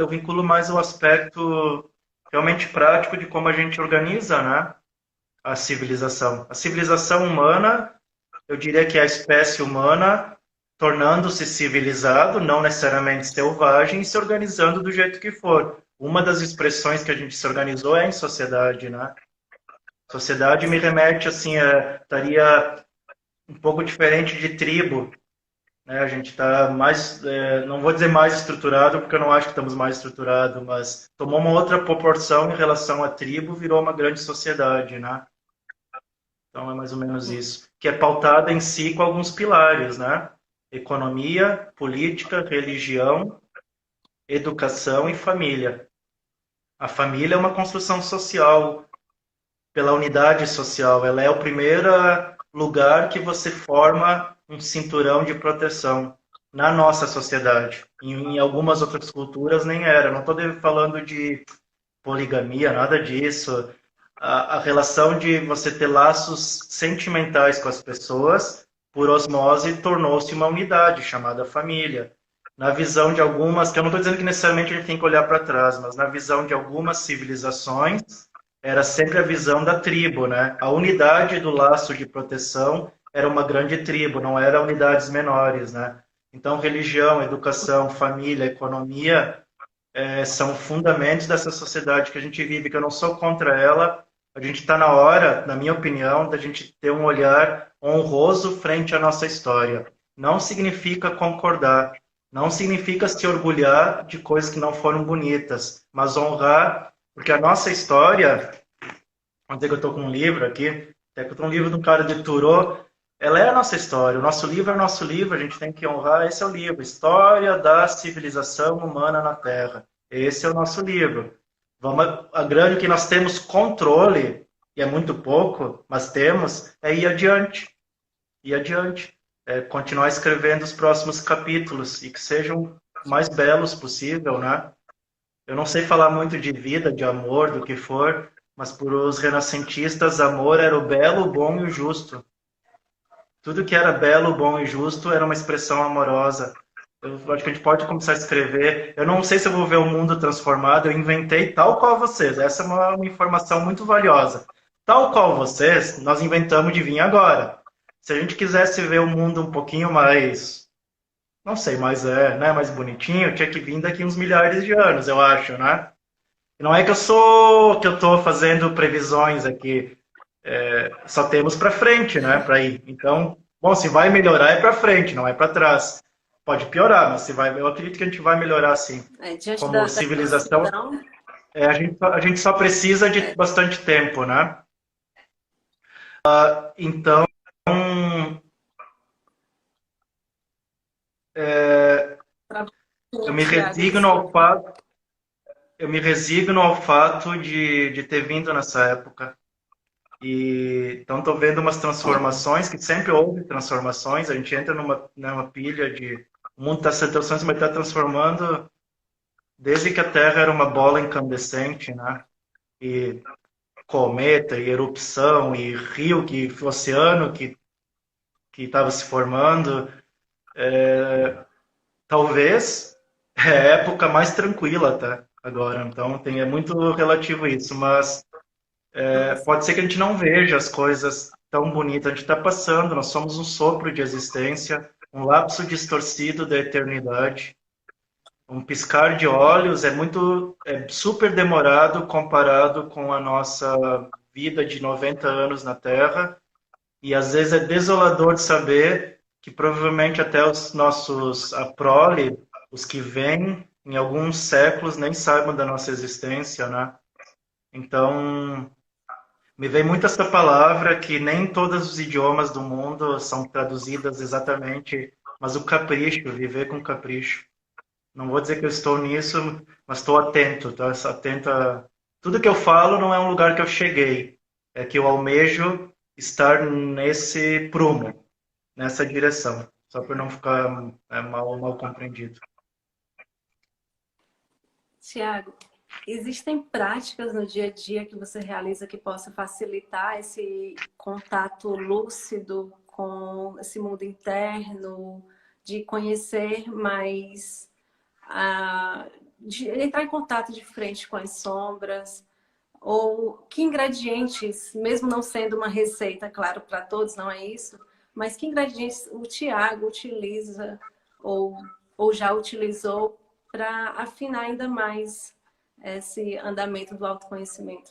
eu vinculo mais o aspecto realmente prático de como a gente organiza, né, a civilização. A civilização humana, eu diria que é a espécie humana tornando-se civilizado, não necessariamente selvagem, e se organizando do jeito que for. Uma das expressões que a gente se organizou é em sociedade, né? Sociedade me remete, assim, estaria um pouco diferente de tribo, né? A gente está mais, não vou dizer mais estruturado, porque eu não acho que estamos mais estruturados, mas tomou uma outra proporção em relação à tribo, virou uma grande sociedade, né? Então é mais ou menos isso. Que é pautada em si com alguns pilares, né? Economia, política, religião, educação e família. A família é uma construção social, pela unidade social. Ela é o primeiro lugar que você forma um cinturão de proteção na nossa sociedade. Em algumas outras culturas nem era. Não estou falando de poligamia, nada disso. a relação de você ter laços sentimentais com as pessoas, por osmose, tornou-se uma unidade chamada família. Na visão de algumas, que eu não estou dizendo que necessariamente a gente tem que olhar para trás, mas na visão de algumas civilizações, era sempre a visão da tribo, né? A unidade do laço de proteção era uma grande tribo, não era unidades menores, né? Então, religião, educação, família, economia são fundamentos dessa sociedade que a gente vive, que eu não sou contra ela. A gente está na hora, na minha opinião, da gente ter um olhar honroso frente à nossa história. Não significa concordar, não significa se orgulhar de coisas que não foram bonitas, mas honrar, porque a nossa história, vamos dizer que eu estou com um livro aqui, até que eu estou um livro de um cara de Thoreau, ela é a nossa história, o nosso livro é o nosso livro, a gente tem que honrar, esse é o livro, História da Civilização Humana na Terra. Esse é o nosso livro. Vamos, a grande que nós temos controle, e é muito pouco, mas temos, é ir adiante. Ir adiante. É continuar escrevendo os próximos capítulos e que sejam mais belos possível, né? Eu não sei falar muito de vida, de amor, do que for, mas para os renascentistas, amor era o belo, o bom e o justo. Tudo que era belo, bom e justo era uma expressão amorosa. Eu acho que a gente pode começar a escrever. Eu não sei se eu vou ver o mundo transformado. Eu inventei tal qual vocês. Essa é uma informação muito valiosa. Tal qual vocês, nós inventamos de vir agora. Se a gente quisesse ver o mundo um pouquinho mais, não sei, mais bonitinho, tinha que vir daqui uns milhares de anos, eu acho, né? Não é que eu estou fazendo previsões aqui. Só temos para frente, né, para ir. Então, bom, se vai melhorar é para frente, não é para trás. Pode piorar, mas se vai, eu acredito que a gente vai melhorar sim. Diante Como da civilização, imensidão, a gente só precisa de bastante tempo, né? Então, eu me resigno ao fato, de ter vindo nessa época. E então estou vendo umas transformações, que sempre houve transformações, a gente entra numa pilha de o mundo está se transformando, mas está transformando desde que a Terra era uma bola incandescente, né? E cometa, e erupção, e rio, oceano que estava se formando. Talvez é a época mais tranquila, tá? Agora, então é muito relativo isso, mas pode ser que a gente não veja as coisas tão bonitas. A gente está passando, nós somos um sopro de existência, um lapso distorcido da eternidade. Um piscar de olhos é super demorado comparado com a nossa vida de 90 anos na Terra. E às vezes é desolador de saber que provavelmente até os nossos a prole, os que vêm em alguns séculos, nem saibam da nossa existência, né? Então, me vem muito essa palavra que nem todos os idiomas do mundo são traduzidas exatamente, mas o capricho, viver com capricho. Não vou dizer que eu estou nisso, mas estou atento, tá? Atento a... Tudo que eu falo não é um lugar que eu cheguei, é que eu almejo estar nesse prumo, nessa direção, só para não ficar mal compreendido. Tiago, existem práticas no dia a dia que você realiza que possa facilitar esse contato lúcido com esse mundo interno, de conhecer mais, de entrar em contato de frente com as sombras? Ou que ingredientes, mesmo não sendo uma receita, claro, para todos, não é isso, mas que ingredientes o Tiago utiliza ou já utilizou para afinar ainda mais esse andamento do autoconhecimento?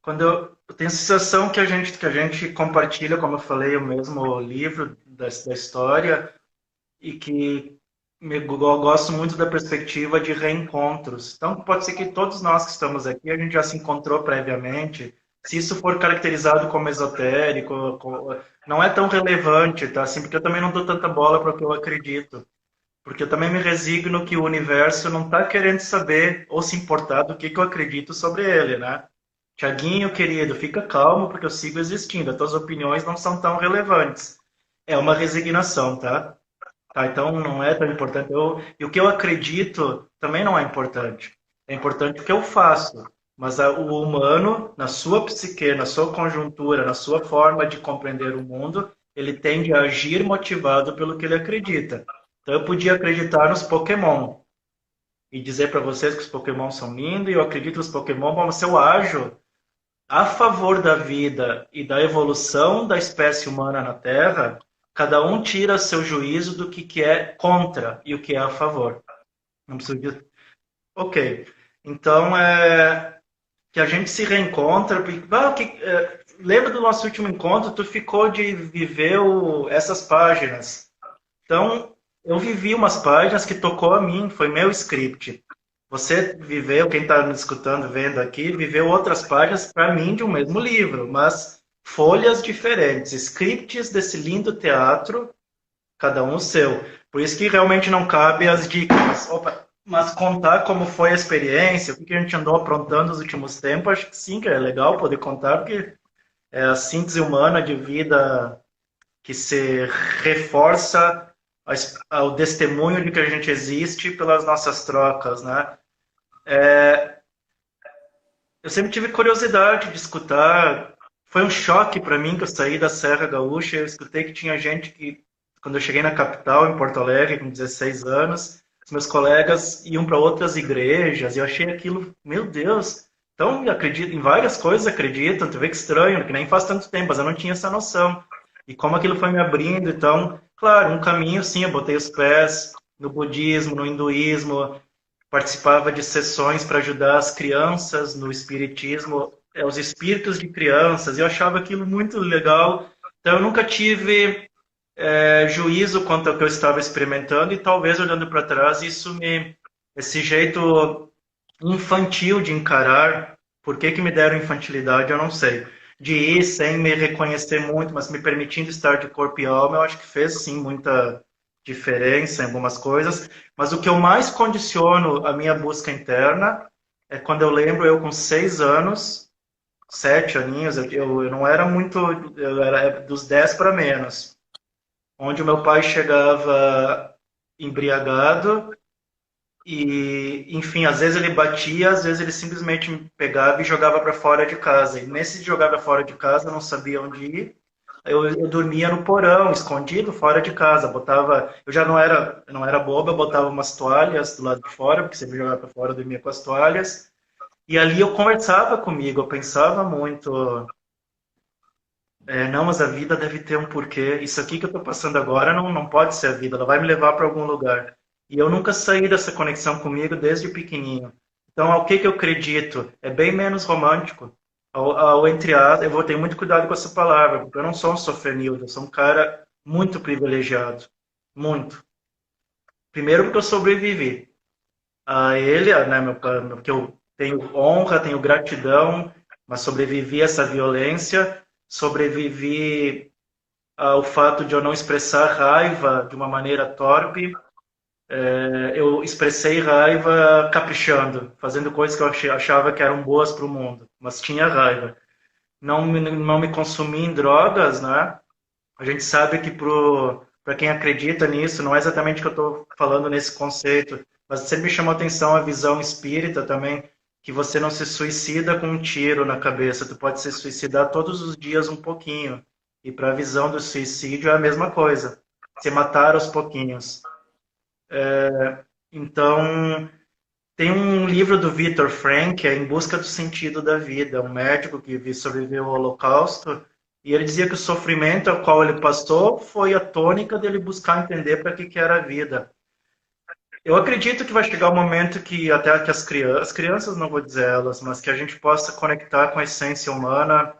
Quando eu tenho a sensação que a gente compartilha, como eu falei, o mesmo livro da história e que eu gosto muito da perspectiva de reencontros. Então, pode ser que todos nós que estamos aqui, a gente já se encontrou previamente. Se isso for caracterizado como esotérico, não é tão relevante, tá? Assim, porque eu também não dou tanta bola para o que eu acredito. Porque eu também me resigno que o universo não está querendo saber ou se importar do que eu acredito sobre ele, né? Tiaguinho, querido, fica calmo porque eu sigo existindo. As tuas opiniões não são tão relevantes. É uma resignação, tá? Tá, então não é tão importante. E o que eu acredito também não é importante. É importante o que eu faço, mas o humano, na sua psique, na sua conjuntura, na sua forma de compreender o mundo, ele tende a agir motivado pelo que ele acredita. Então eu podia acreditar nos Pokémon e dizer para vocês que os Pokémon são lindos, e eu acredito nos Pokémon, mas se eu ajo a favor da vida e da evolução da espécie humana na Terra, cada um tira seu juízo do que é contra e o que é a favor. Não preciso de... Ok. Então, que a gente se reencontra. Lembra do nosso último encontro? Tu ficou de viver essas páginas. Então, eu vivi umas páginas que tocou a mim, foi meu script. Você viveu, quem está me escutando, vendo aqui, viveu outras páginas para mim de um mesmo livro, mas folhas diferentes, scripts desse lindo teatro, cada um o seu. Por isso que realmente não cabe as dicas. Opa, mas contar como foi a experiência, o que a gente andou aprontando nos últimos tempos, acho que sim, que é legal poder contar, porque é a síntese humana de vida que se reforça ao testemunho de que a gente existe pelas nossas trocas, né? Eu sempre tive curiosidade de escutar. Foi um choque para mim que eu saí da Serra Gaúcha. Eu escutei que tinha gente que, quando eu cheguei na capital, em Porto Alegre, com 16 anos, os meus colegas iam para outras igrejas. E eu achei aquilo, meu Deus. Então, eu acredito em várias coisas, acreditam. Tu vê que estranho, que nem faz tanto tempo, mas eu não tinha essa noção. E como aquilo foi me abrindo, então, claro, um caminho, sim, eu botei os pés no budismo, no hinduísmo, participava de sessões para ajudar as crianças no espiritismo, os espíritos de crianças, e eu achava aquilo muito legal. Então, eu nunca tive juízo quanto ao que eu estava experimentando, e talvez olhando para trás, esse jeito infantil de encarar, por que que me deram infantilidade, eu não sei. De ir sem me reconhecer muito, mas me permitindo estar de corpo e alma, eu acho que fez sim muita diferença em algumas coisas. Mas o que eu mais condiciono a minha busca interna é quando eu lembro eu com 6 anos, 7 aninhos, eu não era muito, eu era dos 10 para menos, onde o meu pai chegava embriagado e, enfim, às vezes ele batia, às vezes ele simplesmente me pegava e jogava para fora de casa. E nesse de jogar para fora de casa, eu não sabia onde ir. Eu dormia no porão, escondido, fora de casa. Botava, eu já não era boba, eu botava umas toalhas do lado de fora, porque sempre jogava para fora, eu dormia com as toalhas. E ali eu conversava comigo, eu pensava muito, não, mas a vida deve ter um porquê. Isso aqui que eu estou passando agora não pode ser a vida, ela vai me levar para algum lugar. E eu nunca saí dessa conexão comigo desde pequenininho. Então, ao que eu acredito? É bem menos romântico. Entre aspas, eu vou ter muito cuidado com essa palavra, porque eu não sou um sofrenildo, eu sou um cara muito privilegiado. Muito. Primeiro porque eu sobrevivi a ele, né, porque eu tenho honra, tenho gratidão, mas sobrevivi a essa violência, sobrevivi ao fato de eu não expressar raiva de uma maneira torpe. Eu expressei raiva caprichando, fazendo coisas que eu achava que eram boas para o mundo, mas tinha raiva. Não me consumi em drogas, né? A gente sabe que para quem acredita nisso, não é exatamente o que eu estou falando nesse conceito, mas sempre me chamou a atenção a visão espírita também, que você não se suicida com um tiro na cabeça, tu pode se suicidar todos os dias um pouquinho. E para a visão do suicídio é a mesma coisa, se matar aos pouquinhos. Então, tem um livro do Viktor Frankl, que é Em Busca do Sentido da Vida, um médico que sobreviveu ao Holocausto, e ele dizia que o sofrimento ao qual ele passou foi a tônica dele buscar entender para que era a vida. Eu acredito que vai chegar um momento que até que as crianças não vou dizer elas, mas que a gente possa conectar com a essência humana,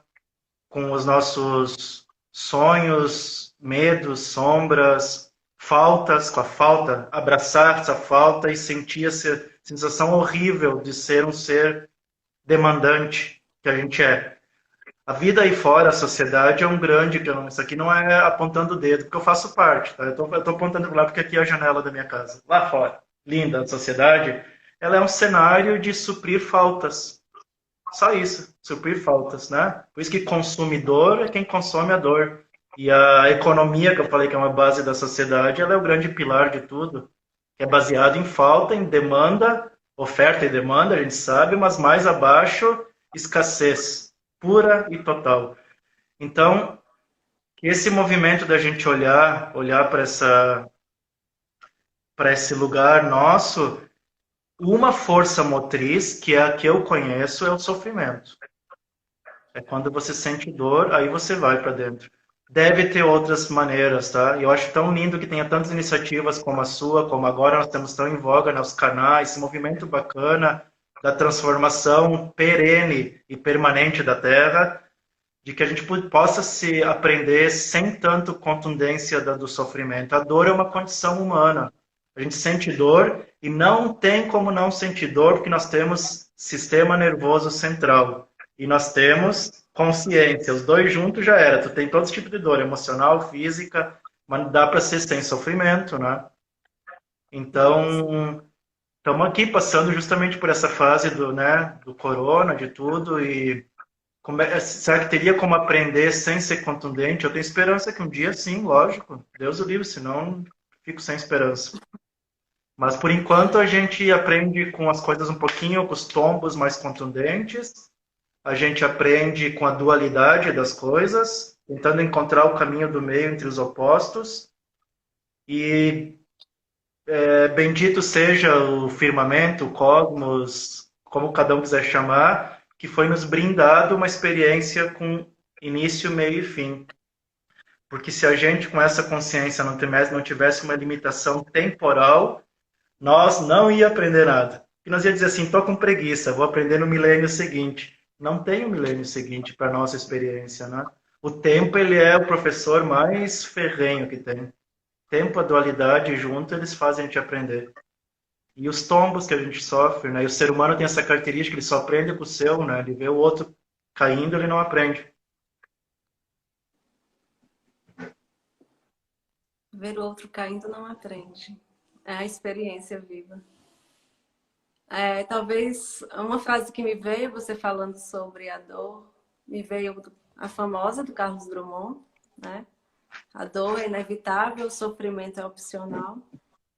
com os nossos sonhos, medos, sombras, faltas, com a falta, abraçar essa falta e sentir essa sensação horrível de ser um ser demandante que a gente é. A vida aí fora, a sociedade é um grande, isso aqui não é apontando o dedo, porque eu faço parte, tá? Eu tô apontando para lá porque aqui é a janela da minha casa. Lá fora, linda a sociedade, ela é um cenário de suprir faltas. Só isso, suprir faltas, né? Por isso que consumidor é quem consome a dor. E a economia, que eu falei que é uma base da sociedade, ela é o grande pilar de tudo, que é baseado em falta, em demanda, oferta e demanda, a gente sabe, mas mais abaixo, escassez pura e total. Então, esse movimento da gente olhar para esse lugar nosso, uma força motriz, que é a que eu conheço, é o sofrimento. É quando você sente dor, aí você vai para dentro. Deve ter outras maneiras, tá? E eu acho tão lindo que tenha tantas iniciativas como a sua, como agora nós temos tão em voga nos canais, esse movimento bacana da transformação perene e permanente da Terra, de que a gente possa se aprender sem tanto contundência do sofrimento. A dor é uma condição humana. A gente sente dor e não tem como não sentir dor, porque nós temos sistema nervoso central e nós temos consciência. Os dois juntos já era. Tu tem todo tipo de dor, emocional, física, mas dá para ser sem sofrimento, né? Então, estamos aqui passando justamente por essa fase do corona, de tudo, e será que teria como aprender sem ser contundente? Eu tenho esperança que um dia, sim, lógico. Deus o livre, senão fico sem esperança. Mas, por enquanto, a gente aprende com as coisas um pouquinho, com os tombos mais contundentes. A gente aprende com a dualidade das coisas, tentando encontrar o caminho do meio entre os opostos. E bendito seja o firmamento, o cosmos, como cada um quiser chamar, que foi nos brindado uma experiência com início, meio e fim. Porque se a gente, com essa consciência, não tivesse uma limitação temporal, nós não ia aprender nada. E nós ia dizer assim, estou com preguiça, vou aprender no milênio seguinte. Não tem o milênio seguinte para a nossa experiência, né? O tempo, ele é o professor mais ferrenho que tem. Tempo, a dualidade junto, eles fazem a gente aprender. E os tombos que a gente sofre, né? E o ser humano tem essa característica, ele só aprende com o seu, né? Ele vê o outro caindo, ele não aprende. Ver o outro caindo não aprende. É a experiência viva. Talvez uma frase que me veio, você falando sobre a dor, me veio a famosa do Carlos Drummond, né? A dor é inevitável, o sofrimento é opcional.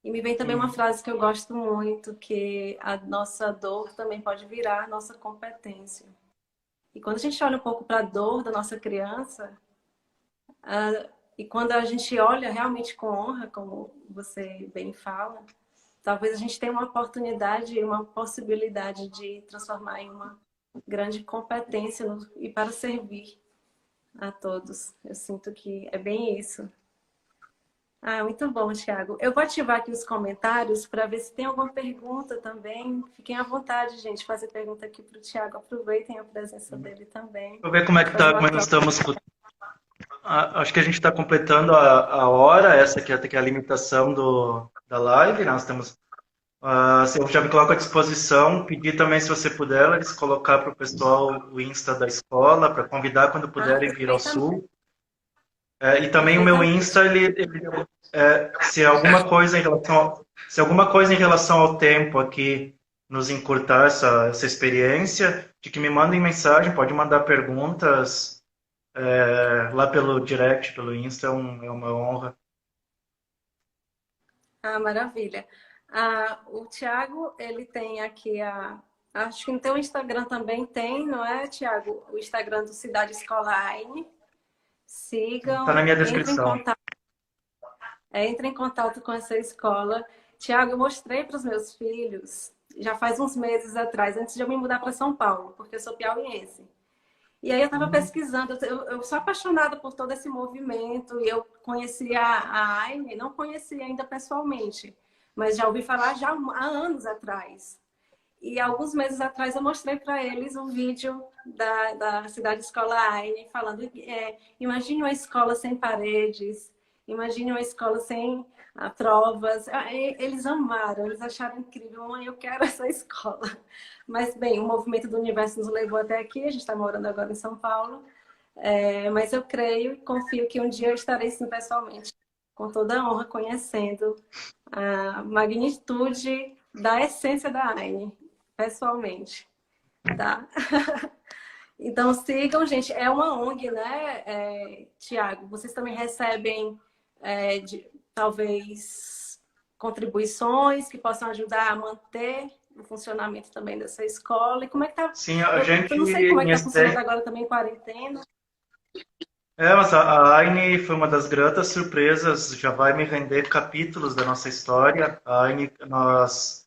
E me vem também uma frase que eu gosto muito, que a nossa dor também pode virar nossa competência. E quando a gente olha um pouco para a dor da nossa criança, e quando a gente olha realmente com honra, como você bem fala, talvez a gente tenha uma oportunidade e uma possibilidade de transformar em uma grande competência e para servir a todos. Eu sinto que é bem isso. Muito bom, Thiago. Eu vou ativar aqui os comentários para ver se tem alguma pergunta também. Fiquem à vontade, gente, fazer pergunta aqui para o Thiago. Aproveitem a presença dele também. Vou ver como é que tá, como nós estamos. Acho que a gente está completando a hora, essa que é a limitação da live. Nós temos. Eu já me coloco à disposição. Pedir também, se você puder, eles colocar para o pessoal o Insta da escola, para convidar quando puderem vir ao Sul. E também o meu Insta, se alguma coisa em relação ao tempo aqui nos encurtar essa experiência, de que me mandem mensagem, pode mandar perguntas lá pelo direct, pelo Insta, é uma honra. Maravilha. O Thiago, ele tem aqui acho que no teu Instagram também tem, não é, Thiago? O Instagram do Cidade Escolar. Sigam. Está na minha descrição. Entre em contato com essa escola. Tiago, eu mostrei para os meus filhos, já faz uns meses atrás, antes de eu me mudar para São Paulo, porque eu sou piauiense. E aí eu estava pesquisando, eu sou apaixonada por todo esse movimento, e eu conheci a Aine, não conheci ainda pessoalmente, mas já ouvi falar já há anos atrás. E alguns meses atrás eu mostrei para eles um vídeo da Cidade Escolar Aine, falando, imagine uma escola sem paredes, imagine uma escola sem provas. Eles amaram, eles acharam incrível. Mãe, eu quero essa escola. Mas, bem, o movimento do universo nos levou até aqui, a gente está morando agora em São Paulo. Mas eu creio e confio que um dia eu estarei, sim, pessoalmente, com toda a honra, conhecendo a magnitude da essência da Aine, pessoalmente, tá? Então sigam, gente. É uma ONG, né, Tiago? Vocês também recebem, talvez, contribuições que possam ajudar a manter o funcionamento também dessa escola? E como é que tá? Sim, a gente Eu não sei como é em que tá funcionando essência. agora também em quarentena. Mas a Aine foi uma das gratas surpresas, já vai me render capítulos da nossa história. A Aine, nós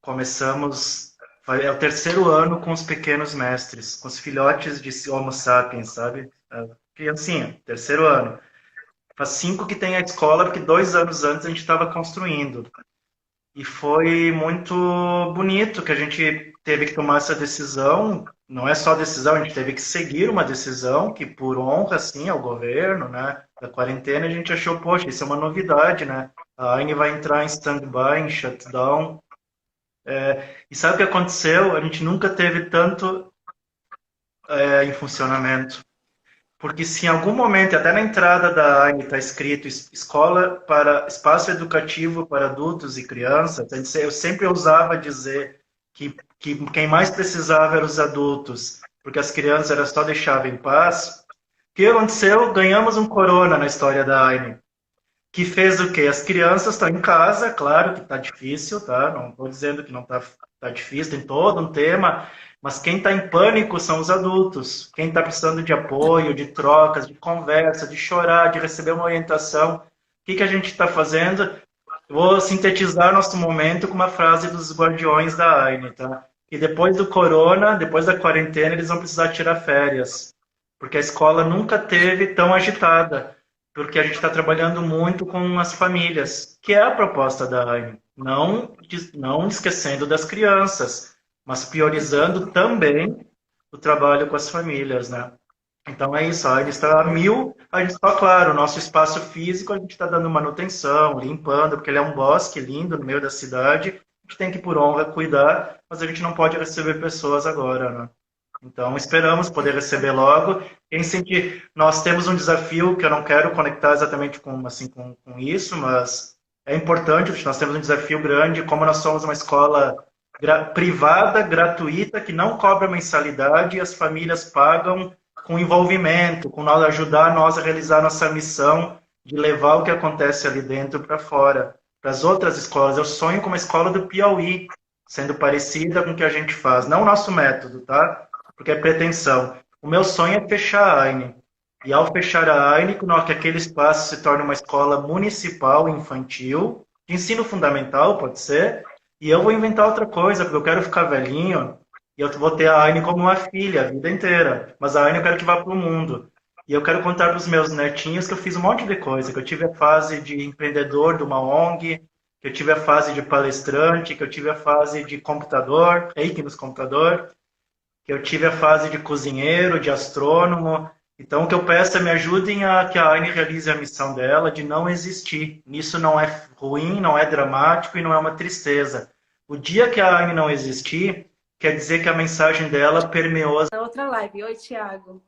começamos, é o terceiro ano com os pequenos mestres, com os filhotes de Homo sapiens, sabe? Criancinha, terceiro ano. Faz 5 que tem a escola, porque 2 anos antes a gente estava construindo. E foi muito bonito que a gente teve que tomar essa decisão. Não é só decisão, a gente teve que seguir uma decisão que, por honra, assim, ao governo, né, da quarentena, a gente achou, poxa, isso é uma novidade, né? A AINE vai entrar em stand-by, em shutdown. E sabe o que aconteceu? A gente nunca teve tanto em funcionamento. Porque se em algum momento, até na entrada da AINE está escrito escola para espaço educativo para adultos e crianças, eu sempre ousava dizer que quem mais precisava eram os adultos, porque as crianças era só deixava em paz. O que aconteceu? Ganhamos um corona na história da AINE, que fez o quê? As crianças estão em casa, claro que está difícil, tá? Não estou dizendo que não tá difícil, tem todo um tema, mas quem está em pânico são os adultos. Quem está precisando de apoio, de trocas, de conversa, de chorar, de receber uma orientação. O que a gente está fazendo? Eu vou sintetizar nosso momento com uma frase dos guardiões da AINE, tá? E depois do corona, depois da quarentena, eles vão precisar tirar férias, porque a escola nunca teve tão agitada, porque a gente está trabalhando muito com as famílias, que é a proposta da AINE. Não esquecendo das crianças, mas priorizando também o trabalho com as famílias, né? Então é isso, a gente está a mil, a gente está, claro, o nosso espaço físico a gente está dando manutenção, limpando, porque ele é um bosque lindo no meio da cidade, a gente tem que, por honra, cuidar, mas a gente não pode receber pessoas agora, né? Então esperamos poder receber logo. Quem sentir, nós temos um desafio que eu não quero conectar exatamente com, assim, com isso, mas é importante, nós temos um desafio grande, como nós somos uma escola privada, gratuita, que não cobra mensalidade, e as famílias pagam com envolvimento, com nós ajudar nós a realizar nossa missão de levar o que acontece ali dentro para fora, para as outras escolas. Eu sonho com uma escola do Piauí, sendo parecida com o que a gente faz. Não o nosso método, tá? Porque é pretensão. O meu sonho é fechar a AINE. E ao fechar a AINE, que aquele espaço se torne uma escola municipal infantil, de ensino fundamental, pode ser, e eu vou inventar outra coisa, porque eu quero ficar velhinho, e eu vou ter a Aine como uma filha a vida inteira. Mas a Aine eu quero que vá para o mundo. E eu quero contar para os meus netinhos que eu fiz um monte de coisa, que eu tive a fase de empreendedor de uma ONG, que eu tive a fase de palestrante, que eu tive a fase de computador, reiki nos computador, que eu tive a fase de cozinheiro, de astrônomo. Então, o que eu peço é me ajudem a que a Aine realize a missão dela de não existir. Isso não é ruim, não é dramático e não é uma tristeza. O dia que a Aine não existir, quer dizer que a mensagem dela permeou. Na outra live. Oi, Tiago.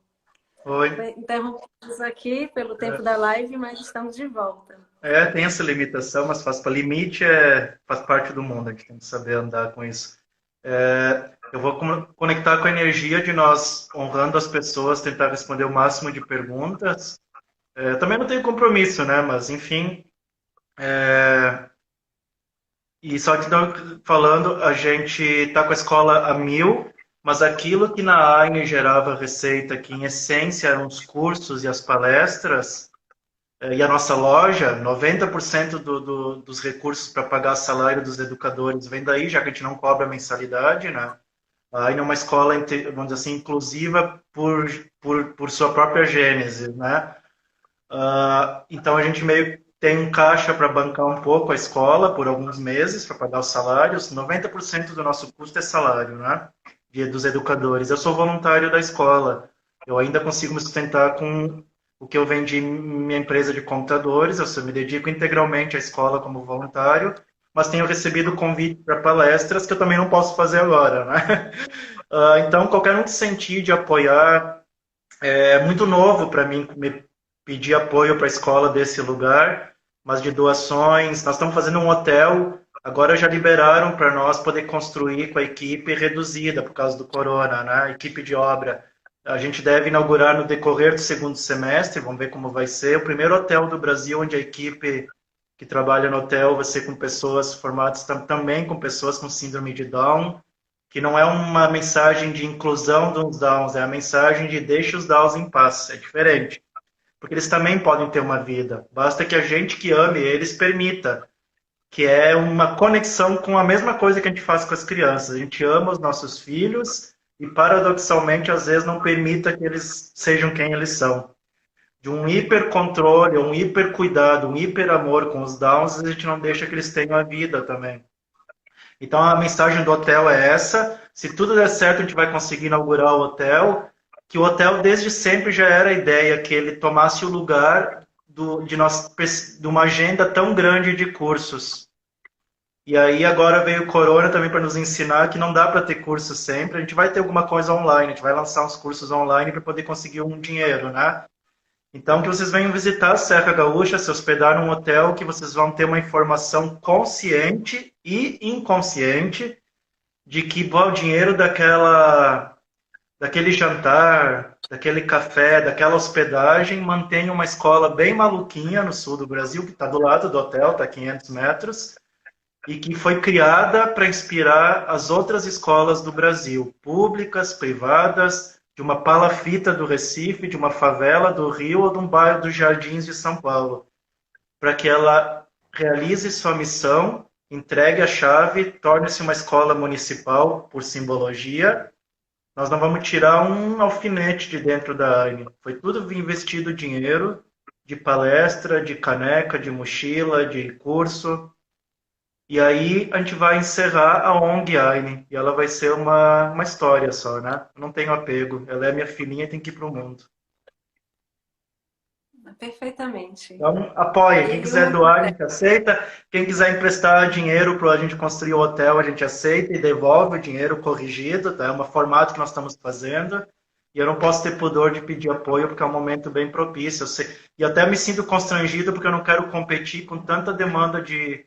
Oi. Interrompemos aqui pelo tempo da live, mas estamos de volta. Tem essa limitação, mas faz para limite, faz parte do mundo, a gente tem que saber andar com isso. Eu vou conectar com a energia de nós honrando as pessoas, tentar responder o máximo de perguntas. Também não tenho compromisso, né? Mas, enfim. E só te falando, a gente está com a escola a 1000, mas aquilo que na AINE gerava receita, que em essência eram os cursos e as palestras, e a nossa loja, 90% dos recursos para pagar salário dos educadores vem daí, já que a gente não cobra mensalidade, né? A AINE é uma escola, vamos dizer assim, inclusiva por sua própria gênese, né? Então a gente meio tem um caixa para bancar um pouco a escola por alguns meses, para pagar os salários. 90% do nosso custo é salário, né? Dos educadores. Eu sou voluntário da escola. Eu ainda consigo me sustentar com o que eu vendi em minha empresa de computadores. Eu me dedico integralmente à escola como voluntário, mas tenho recebido convite para palestras que eu também não posso fazer agora, né? Então, qualquer um que sentir de apoiar, é muito novo para mim me pedir apoio para a escola desse lugar, mas de doações. Nós estamos fazendo um hotel, agora já liberaram para nós poder construir com a equipe reduzida por causa do corona, né? Equipe de obra. A gente deve inaugurar no decorrer do segundo semestre, vamos ver como vai ser, o primeiro hotel do Brasil onde a equipe que trabalha no hotel vai ser com pessoas formadas também com pessoas com síndrome de Down, que não é uma mensagem de inclusão dos Downs, é a mensagem de deixa os Downs em paz, é diferente. Porque eles também podem ter uma vida, basta que a gente que ame eles permita, que é uma conexão com a mesma coisa que a gente faz com as crianças. A gente ama os nossos filhos e, paradoxalmente, às vezes não permita que eles sejam quem eles são. De um hipercontrole, um hipercuidado, um hiperamor com os Downs, a gente não deixa que eles tenham a vida também. Então, a mensagem do hotel é essa. Se tudo der certo, a gente vai conseguir inaugurar o hotel, que o hotel, desde sempre, já era a ideia que ele tomasse o lugar de uma agenda tão grande de cursos. E aí agora veio o Corona também para nos ensinar que não dá para ter curso sempre. A gente vai ter alguma coisa online, a gente vai lançar uns cursos online para poder conseguir um dinheiro, né? Então que vocês venham visitar a Serra Gaúcha, se hospedar num hotel, que vocês vão ter uma informação consciente e inconsciente de que o dinheiro daquele jantar, daquele café, daquela hospedagem, mantém uma escola bem maluquinha no sul do Brasil, que está do lado do hotel, está a 500 metros, e que foi criada para inspirar as outras escolas do Brasil, públicas, privadas, de uma palafita do Recife, de uma favela do Rio ou de um bairro dos Jardins de São Paulo, para que ela realize sua missão, entregue a chave, torne-se uma escola municipal por simbologia. Nós não vamos tirar um alfinete de dentro da AINE. Foi tudo investido dinheiro, de palestra, de caneca, de mochila, de curso. E aí a gente vai encerrar a ONG AINE. E ela vai ser uma história só, né? Eu não tenho apego. Ela é minha filhinha e tem que ir para o mundo. Perfeitamente. Então, apoia. Quem E quiser doar, a gente aceita. Quem quiser emprestar dinheiro para a gente construir o hotel, a gente aceita e devolve o dinheiro corrigido. Tá? É um formato que nós estamos fazendo. E eu não posso ter pudor de pedir apoio, porque é um momento bem propício. E até me sinto constrangido, porque eu não quero competir com tanta demanda de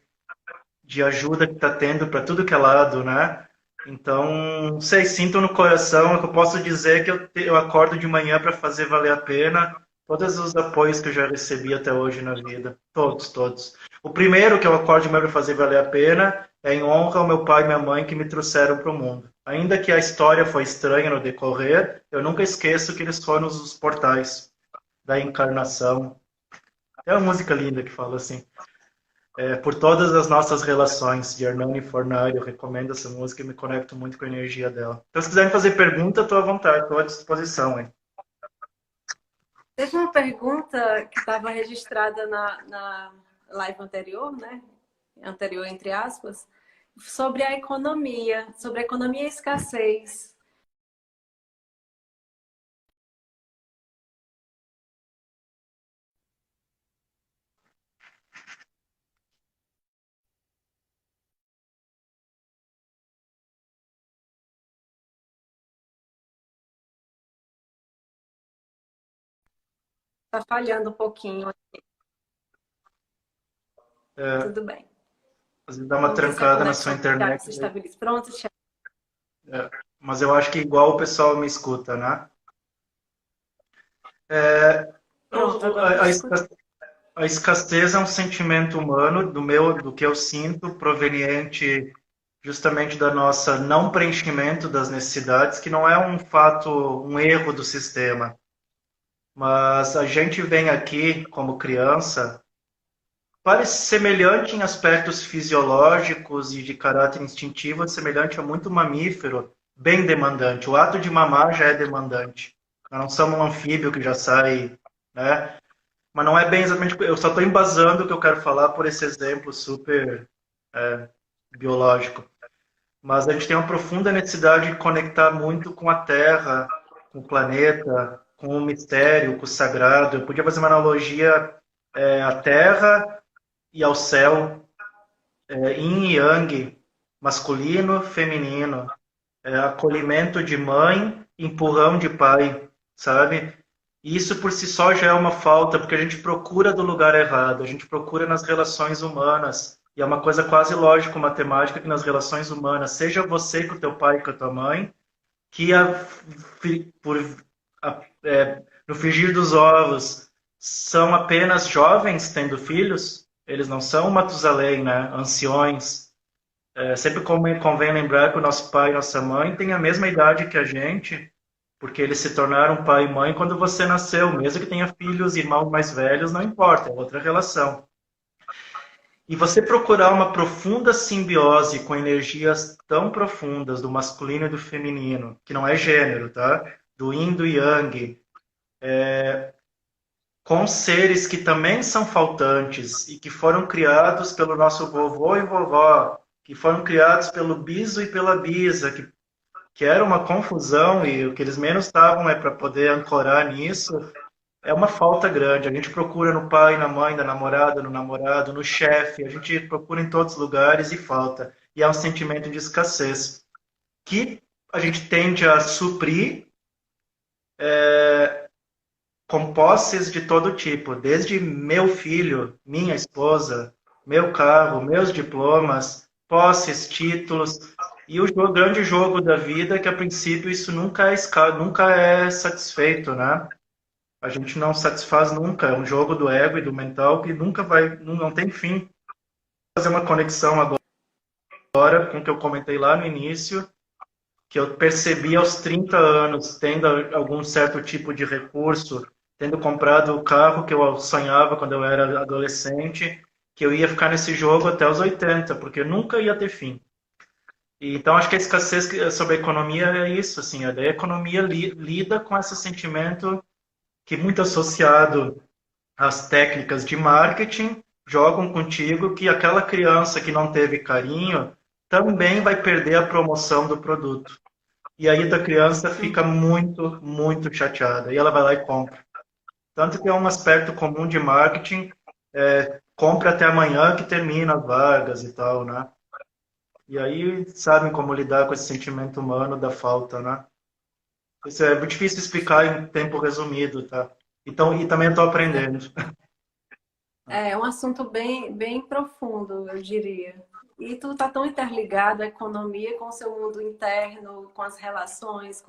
ajuda que está tendo para tudo que é lado, né? Então, não sei, sinto no coração, é que eu posso dizer que eu acordo de manhã para fazer valer a pena todos os apoios que eu já recebi até hoje na vida. Todos, todos. O primeiro que eu acordo de manhã para fazer valer a pena é em honra ao meu pai e minha mãe que me trouxeram para o mundo. Ainda que a história foi estranha no decorrer, eu nunca esqueço que eles foram os portais da encarnação. É uma música linda que fala assim. Por todas as nossas relações, de Hernani Fornari, eu recomendo essa música e me conecto muito com a energia dela. Então, se quiserem fazer pergunta, estou à vontade, estou à disposição. Hein? teve uma pergunta que estava registrada na live anterior, né? Anterior, entre aspas, sobre a economia e escassez. Está falhando um pouquinho. Tudo bem. Às vezes dá uma Vamos ver se a trancada na sua conexão internet. se estabiliza. Pronto, Thiago. Mas eu acho que igual o pessoal me escuta, né? Pronto, agora a escassez é um sentimento humano do que eu sinto, proveniente justamente da nossa não preenchimento das necessidades, que não é um fato, um erro do sistema. Mas a gente vem aqui como criança, parece semelhante em aspectos fisiológicos e de caráter instintivo, semelhante a muito mamífero, bem demandante. O ato de mamar já é demandante. Nós não somos um anfíbio que já sai, né? Mas não é bem exatamente. Eu só estou embasando o que eu quero falar por esse exemplo super biológico. Mas a gente tem uma profunda necessidade de conectar muito com a Terra, com o planeta, com o mistério, com o sagrado. Eu podia fazer uma analogia à Terra e ao céu, yin e yang, masculino, feminino, acolhimento de mãe, empurrão de pai, sabe? E isso por si só já é uma falta, porque a gente procura do lugar errado, a gente procura nas relações humanas. E é uma coisa quase lógico-matemática que nas relações humanas, seja você com o teu pai e com a tua mãe, que no frigir dos ovos são apenas jovens tendo filhos, Eles não são Matusalém, né? Anciões. Sempre convém lembrar que o nosso pai e nossa mãe têm a mesma idade que a gente, porque eles se tornaram pai e mãe quando você nasceu, mesmo que tenha filhos, irmãos mais velhos, não importa, é outra relação. E você procurar uma profunda simbiose com energias tão profundas do masculino e do feminino, que não é gênero, tá? Do yin e do yang, com seres que também são faltantes e que foram criados pelo nosso vovô e vovó, que foram criados pelo biso e pela bisa, que era uma confusão e o que eles menos estavam é para poder ancorar nisso. É uma falta grande. A gente procura no pai, na mãe, na namorada, no namorado, no chefe. A gente procura em todos os lugares e falta. E é um sentimento de escassez que a gente tende a suprir com posses de todo tipo, desde meu filho, minha esposa, meu carro, meus diplomas, posses, títulos. E o grande jogo da vida é que, a princípio, isso nunca é satisfeito, né? A gente não satisfaz nunca. É um jogo do ego e do mental que nunca vai, não tem fim. Vou fazer uma conexão agora com o que eu comentei lá no início, que eu percebi aos 30 anos, tendo algum certo tipo de recurso, tendo comprado o carro que eu sonhava quando eu era adolescente, que eu ia ficar nesse jogo até os 80, porque nunca ia ter fim. E, então, acho que a escassez sobre a economia é isso, assim, a economia lida com esse sentimento que muito associado às técnicas de marketing jogam contigo que aquela criança que não teve carinho também vai perder a promoção do produto. E aí a criança fica muito, muito chateada. E ela vai lá e compra. Tanto que é um aspecto comum de marketing, compre até amanhã que termina as vagas e tal, né? E aí sabem como lidar com esse sentimento humano da falta, né? Isso é muito difícil explicar em tempo resumido, tá? Então, e também eu estou aprendendo. É um assunto bem profundo, eu diria. E tudo está tão interligado, a economia com o seu mundo interno, com as relações,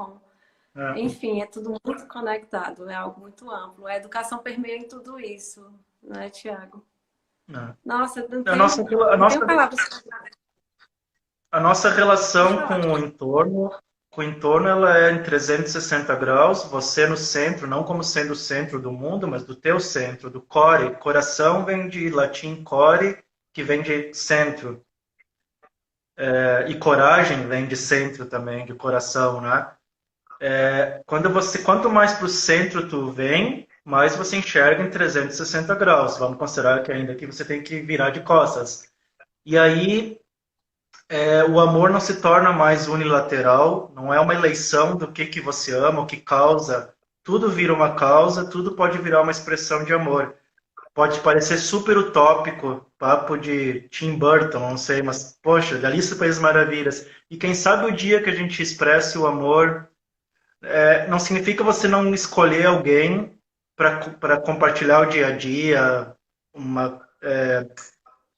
É, enfim, é tudo muito conectado, é algo muito amplo. A educação permeia em tudo isso, né, Tiago? é. Nossa, eu A nossa, a não tenho nossa, palavras. a nossa Pode relação falar. com o entorno ela é em 360 graus, você no centro, não como sendo o centro do mundo, mas do teu centro, do core. Coração vem de latim core, que vem de centro. E coragem vem de centro também, de coração, né? Quanto mais para o centro tu vem, mais você enxerga em 360 graus. Vamos considerar que ainda que você tem que virar de costas. E aí o amor não se torna mais unilateral, não é uma eleição do que você ama, o que causa. Tudo vira uma causa, tudo pode virar uma expressão de amor. Pode parecer super utópico, papo de Tim Burton, não sei, mas, poxa, da Alice no País das Maravilhas. E quem sabe o dia que a gente expresse o amor, não significa você não escolher alguém para compartilhar o dia a dia, uma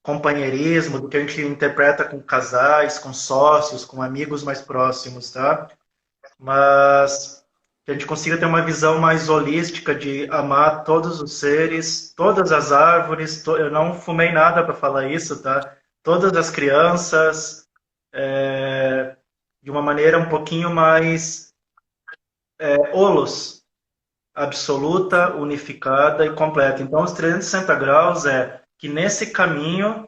companheirismo, do que a gente interpreta com casais, com sócios, com amigos mais próximos, tá? Mas que a gente consiga ter uma visão mais holística de amar todos os seres, todas as árvores. Eu não fumei nada para falar isso, tá? Todas as crianças, de uma maneira um pouquinho mais holos, absoluta, unificada e completa. Então, os 360 graus é que nesse caminho,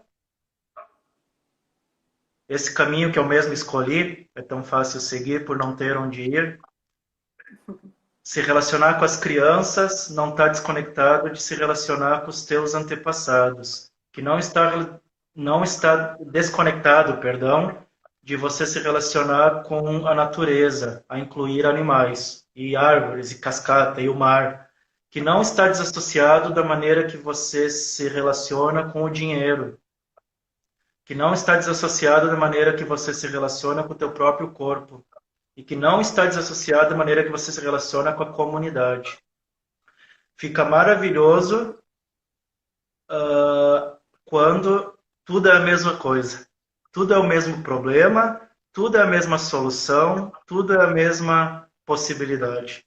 esse caminho que eu mesmo escolhi, é tão fácil seguir por não ter onde ir, se relacionar com as crianças não está desconectado de se relacionar com os teus antepassados, que não está desconectado, perdão, de você se relacionar com a natureza, a incluir animais e árvores e cascata e o mar, que não está desassociado da maneira que você se relaciona com o dinheiro, que não está desassociado da maneira que você se relaciona com o teu próprio corpo e que não está desassociado da maneira que você se relaciona com a comunidade. Fica maravilhoso quando tudo é a mesma coisa. Tudo é o mesmo problema, tudo é a mesma solução, tudo é a mesma possibilidade.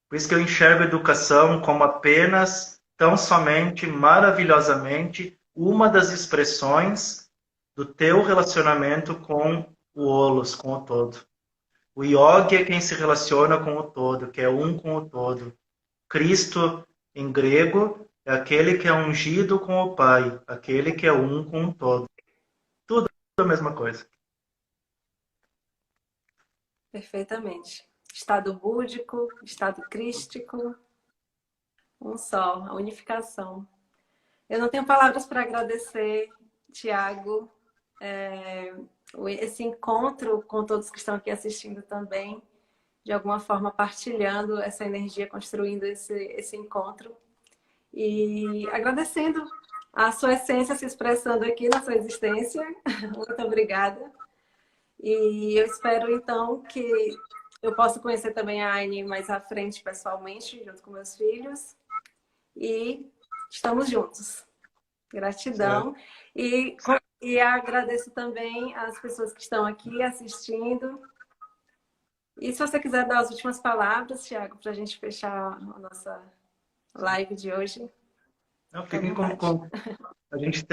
Por isso que eu enxergo a educação como apenas tão somente, maravilhosamente, uma das expressões do teu relacionamento com o holos, com o todo. O yogi é quem se relaciona com o todo, que é um com o todo. Cristo, em grego, é aquele que é ungido com o Pai, aquele que é um com o todo. Tudo a mesma coisa. Perfeitamente. Estado búdico, estado crístico, um só, a unificação. Eu não tenho palavras para agradecer, Tiago, esse encontro com todos que estão aqui assistindo também, de alguma forma partilhando essa energia, construindo esse encontro. E agradecendo a sua essência se expressando aqui na sua existência. Muito obrigada. E eu espero, então, que eu possa conhecer também a Aine mais à frente, pessoalmente, junto com meus filhos. E estamos juntos. Gratidão. E agradeço também as pessoas que estão aqui assistindo. E se você quiser dar as últimas palavras, Thiago, para a gente fechar a nossa live de hoje. Não, fiquem com... A gente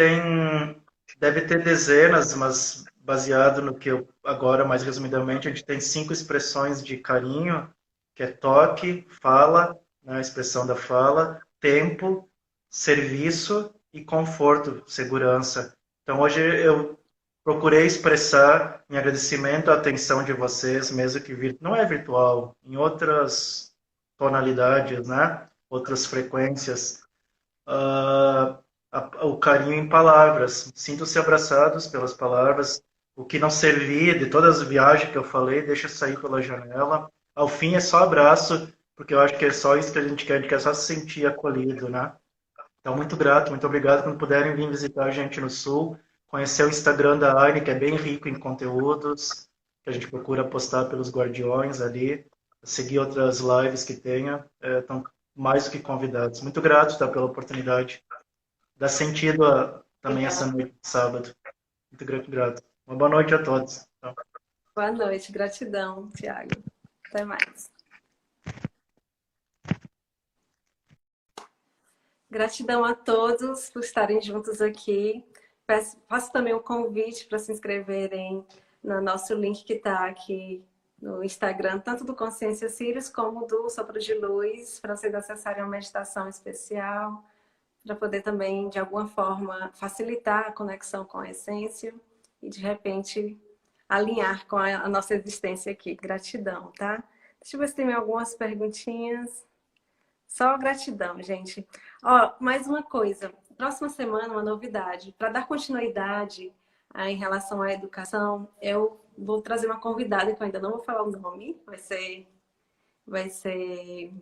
deve ter dezenas, mas baseado no que eu agora, mais resumidamente, a gente tem 5 expressões de carinho, que é toque, fala, né, a expressão da fala, tempo, serviço e conforto, segurança. Então hoje eu procurei expressar em agradecimento à atenção de vocês, mesmo que não é virtual, em outras tonalidades, né? Outras frequências, o carinho em palavras. Sintam-se abraçados pelas palavras. O que não servir de todas as viagens que eu falei, deixa sair pela janela. Ao fim é só abraço, porque eu acho que é só isso que a gente quer só se sentir acolhido, né? Então, muito grato, muito obrigado. Quando puderem vir visitar a gente no Sul, conhecer o Instagram da Aine, que é bem rico em conteúdos, que a gente procura postar pelos Guardiões ali, seguir outras lives que tenha, estão mais do que convidados. Muito grato, tá, pela oportunidade. Dá sentido também essa noite de sábado. Muito grato. Uma boa noite a todos. Então. Boa noite, gratidão, Tiago. Até mais. Gratidão a todos por estarem juntos aqui. Faço também um convite para se inscreverem no nosso link que está aqui no Instagram, tanto do Consciência Sirius como do Sopro de Luz, para vocês acessarem uma meditação especial, para poder também, de alguma forma, facilitar a conexão com a essência e, de repente, alinhar com a nossa existência aqui. Gratidão, tá? Deixa eu ver se tem algumas perguntinhas. Só gratidão, gente. Ó, mais uma coisa. Próxima semana, uma novidade. Para dar continuidade em relação à educação, eu vou trazer uma convidada, que eu ainda não vou falar o nome. Vai ser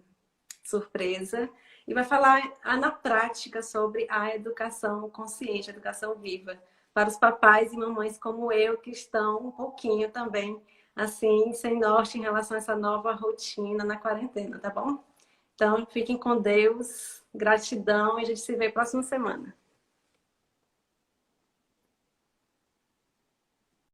surpresa. E vai falar na prática sobre a educação consciente, a educação viva. Para os papais e mamães como eu, que estão um pouquinho também, assim, sem norte em relação a essa nova rotina na quarentena, tá bom? Então, fiquem com Deus, gratidão e a gente se vê próxima semana.